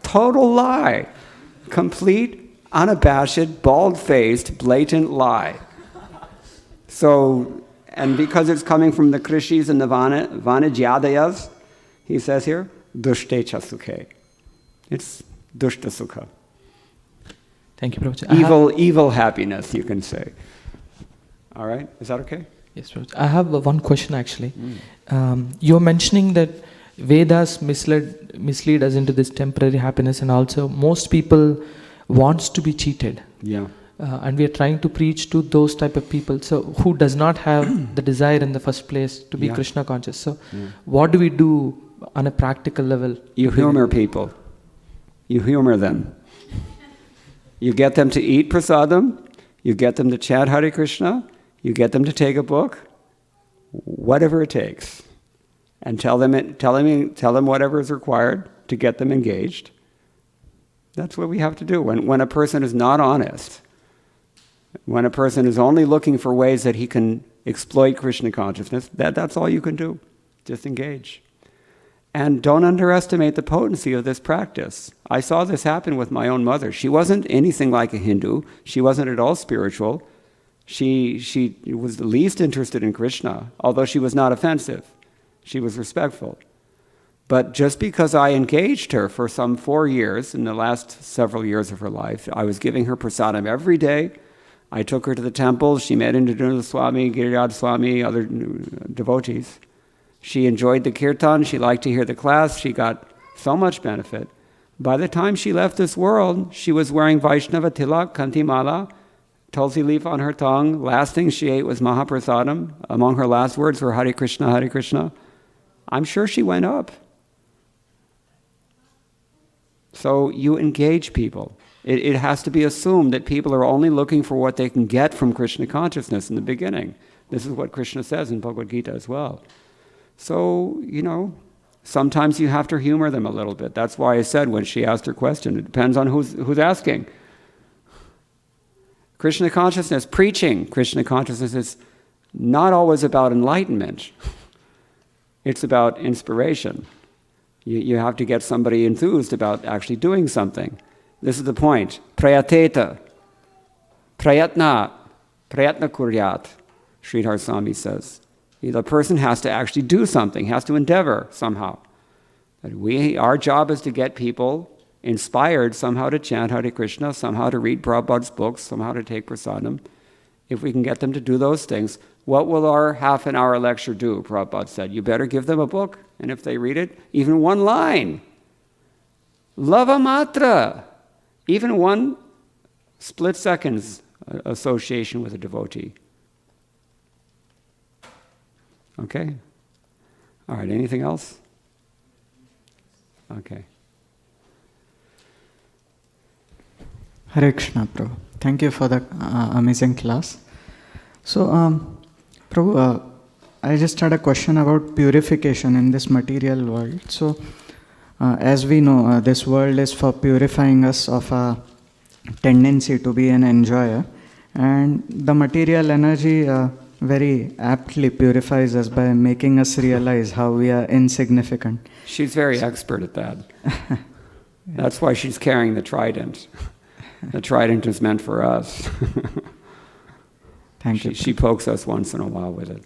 Total lie. Complete, unabashed, bald-faced, blatant lie. So, and because it's coming from the Krishis and the Vanajyadayas, he says here, Dushte Sukhe. It's Dushta Sukha. Thank you, Prabhuji. Evil happiness, you can say. All right, is that okay? Yes, Prabhuji. I have one question actually. You're mentioning that Vedas mislead us into this temporary happiness, and also most people wants to be cheated. Yeah. And we are trying to preach to those type of people, so who does not have the desire in the first place to be Krishna conscious. So what do we do on a practical level? You humor people. You humor them. You get them to eat prasadam, you get them to chant Hare Krishna, you get them to take a book, whatever it takes. And tell them whatever is required to get them engaged. That's what we have to do. When a person is not honest, when a person is only looking for ways that he can exploit Krishna consciousness, that's all you can do. Just engage. And don't underestimate the potency of this practice. I saw this happen with my own mother. She wasn't anything like a Hindu. She wasn't at all spiritual. She was the least interested in Krishna, although she was not offensive. She was respectful. But just because I engaged her for some 4 years, in the last several years of her life, I was giving her prasadam every day. I took her to the temple. She met Indradunada Swami, Giriraj Swami, other devotees. She enjoyed the Kirtan. She liked to hear the class. She got so much benefit. By the time she left this world, she was wearing Vaishnava tilak, kantimala, tulsi leaf on her tongue. Last thing she ate was Mahaprasadam. Among her last words were Hare Krishna, Hare Krishna. I'm sure she went up. So you engage people. It has to be assumed that people are only looking for what they can get from Krishna consciousness in the beginning. This is what Krishna says in Bhagavad Gita as well. So, sometimes you have to humor them a little bit. That's why I said when she asked her question, it depends on who's asking. Krishna consciousness, preaching Krishna consciousness is not always about enlightenment. It's about inspiration. You have to get somebody enthused about actually doing something. This is the point. Prayateta. Prayatna kuryat, Sridhar Swami says. The person has to actually do something, has to endeavor somehow. Our job is to get people inspired somehow to chant Hare Krishna, somehow to read Prabhupada's books, somehow to take prasadam. If we can get them to do those things, what will our half-an-hour lecture do? Prabhupada said, you better give them a book, and if they read it, even one line, lava matra, even one split seconds association with a devotee. Okay? All right, anything else? Okay. Hare Krishna, Prabhu. Thank you for the amazing class. So, Prabhu, I just had a question about purification in this material world. So, as we know, this world is for purifying us of a tendency to be an enjoyer, and the material energy very aptly purifies us by making us realize how we are insignificant. She's very expert at that. That's why she's carrying the trident. The trident is meant for us. Thank you. She pokes us once in a while with it.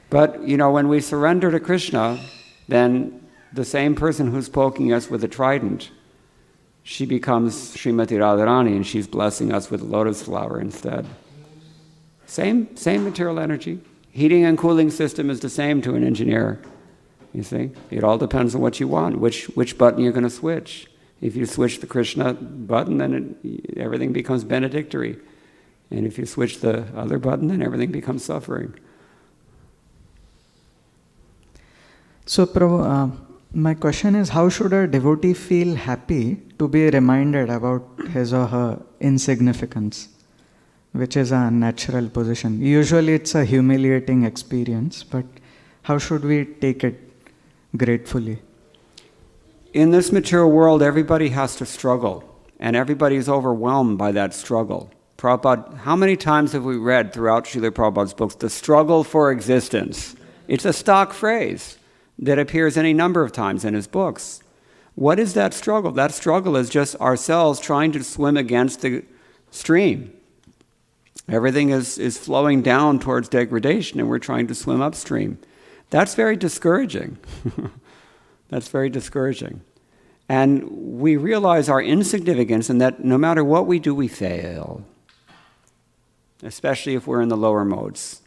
But, when we surrender to Krishna, then the same person who's poking us with a trident, she becomes Srimati Radharani, and she's blessing us with a lotus flower instead. Same material energy. Heating and cooling system is the same to an engineer. You see? It all depends on what you want, which button you're going to switch. If you switch the Krishna button, then everything becomes benedictory. And if you switch the other button, then everything becomes suffering. So, Prabhu, my question is, how should a devotee feel happy to be reminded about his or her insignificance, which is a natural position? Usually it's a humiliating experience, but how should we take it gratefully? In this material world, everybody has to struggle, and everybody is overwhelmed by that struggle. Prabhupada, how many times have we read throughout Srila Prabhupada's books, the struggle for existence? It's a stock phrase that appears any number of times in his books. What is that struggle? That struggle is just ourselves trying to swim against the stream. Everything is flowing down towards degradation, and we're trying to swim upstream. That's very discouraging. That's very discouraging. And we realize our insignificance and that no matter what we do, we fail. Especially if we're in the lower modes.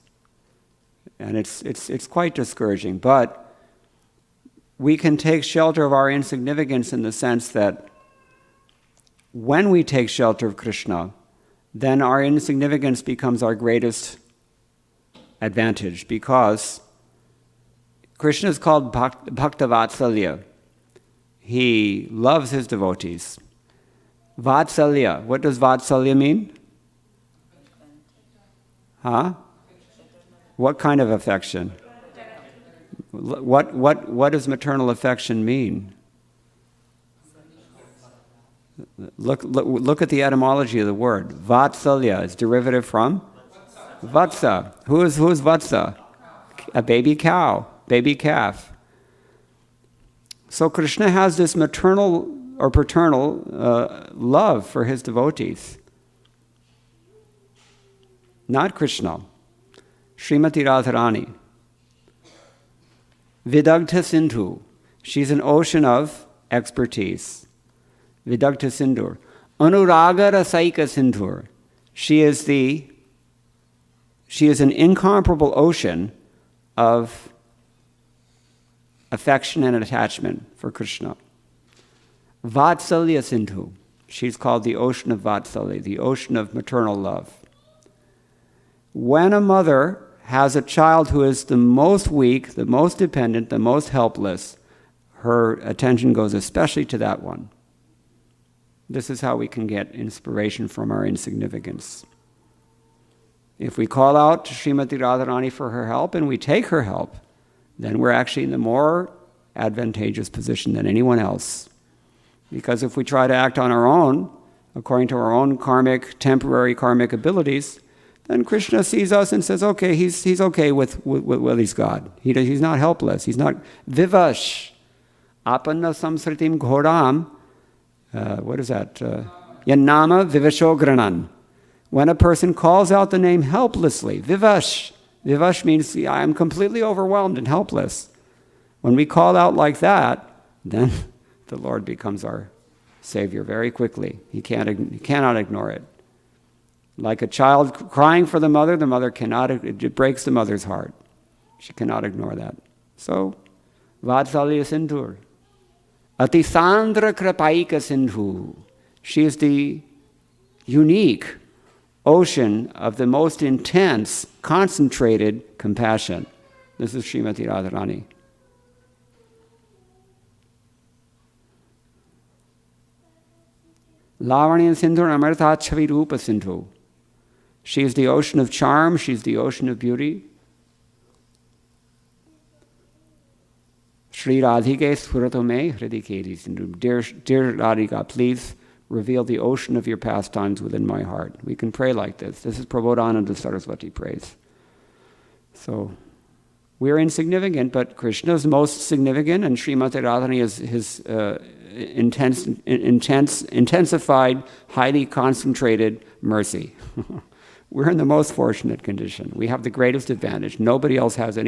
And it's quite discouraging. But we can take shelter of our insignificance in the sense that when we take shelter of Krishna, then our insignificance becomes our greatest advantage, because Krishna is called Bhakta Vatsalya. He loves his devotees. Vatsalya, what does Vatsalya mean? Huh? What kind of affection? What does maternal affection mean? Look at the etymology of the word. Vatsalya is derivative from Vatsa. Who is Vatsa? A baby cow, baby calf. So Krishna has this maternal or paternal love for his devotees. Not Krishna. Srimati Radharani. Vidagdha Sindhu. She's an ocean of expertise. Vidagdha Sindhu. Anuraga Rasaika Sindhu. She is an incomparable ocean of affection and attachment for Krishna. Vatsalya Sindhu. She's called the ocean of Vatsalya, the ocean of maternal love. When a mother has a child who is the most weak, the most dependent, the most helpless, her attention goes especially to that one. This is how we can get inspiration from our insignificance. If we call out to Srimati Radharani for her help and we take her help, then we're actually in the more advantageous position than anyone else. Because if we try to act on our own, according to our own temporary karmic abilities, then Krishna sees us and says, okay, he's okay with he's God. He's not helpless. He's not vivash. Apanna samsritim ghodam. What is that? Yannama vivashogranan. When a person calls out the name helplessly, vivash. Vivash means I'm completely overwhelmed and helpless. When we call out like that, then the Lord becomes our Savior very quickly. He cannot ignore it. Like a child crying for the mother cannot, it breaks the mother's heart. She cannot ignore that. So, Vatsalya Sindhur. Atisandra Krapaika Sindhu. She is the unique ocean of the most intense, concentrated compassion. This is Srimati Radharani. Lavanya Sindhu Amartha Chavi Rupa Sindhu. She is the ocean of charm, she's the ocean of beauty. Shri Radhike Spurato Me Hridiketi Sindhu. Dear Radhika, please reveal the ocean of your pastimes within my heart. We can pray like this. This is Prabodhananda Saraswati prays. So, we're insignificant, but Krishna is most significant, and Srimati Radharani is his intensified, highly concentrated mercy. We're in the most fortunate condition. We have the greatest advantage. Nobody else has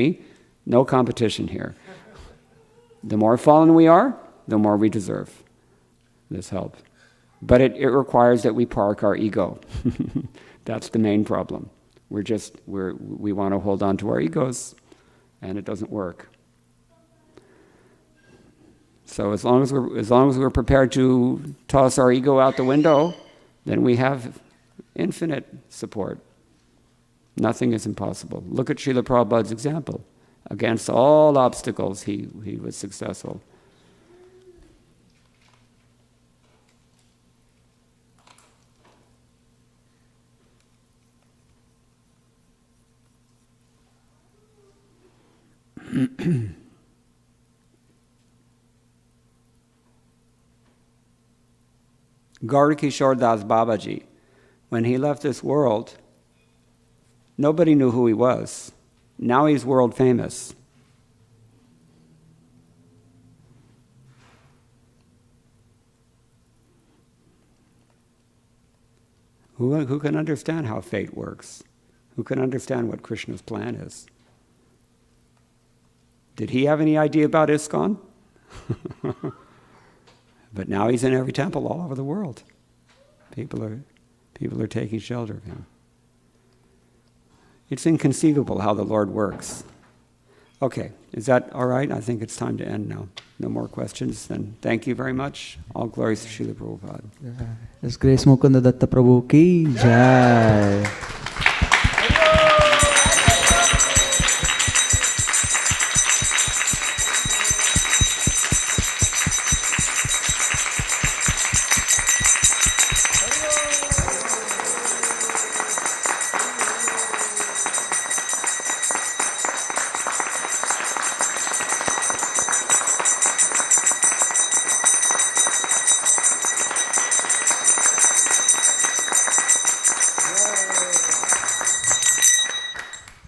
no competition here. The more fallen we are, the more we deserve this help. But it requires that we park our ego. That's the main problem. We want to hold on to our egos, and it doesn't work. So as long as we're prepared to toss our ego out the window, then we have infinite support. Nothing is impossible. Look at Srila Prabhupada's example. Against all obstacles, he was successful. Gaurkishore Das Babaji, when he left this world, nobody knew who he was. Now he's world famous. Who can understand how fate works? Who can understand what Krishna's plan is? Did he have any idea about ISKCON? But now he's in every temple all over the world. People are taking shelter of him. It's inconceivable how the Lord works. Okay, is that all right? I think it's time to end now. No more questions? Then thank you very much. All glories to Srila Prabhupada. His Grace Mukunda Datta Prabhu ki jai.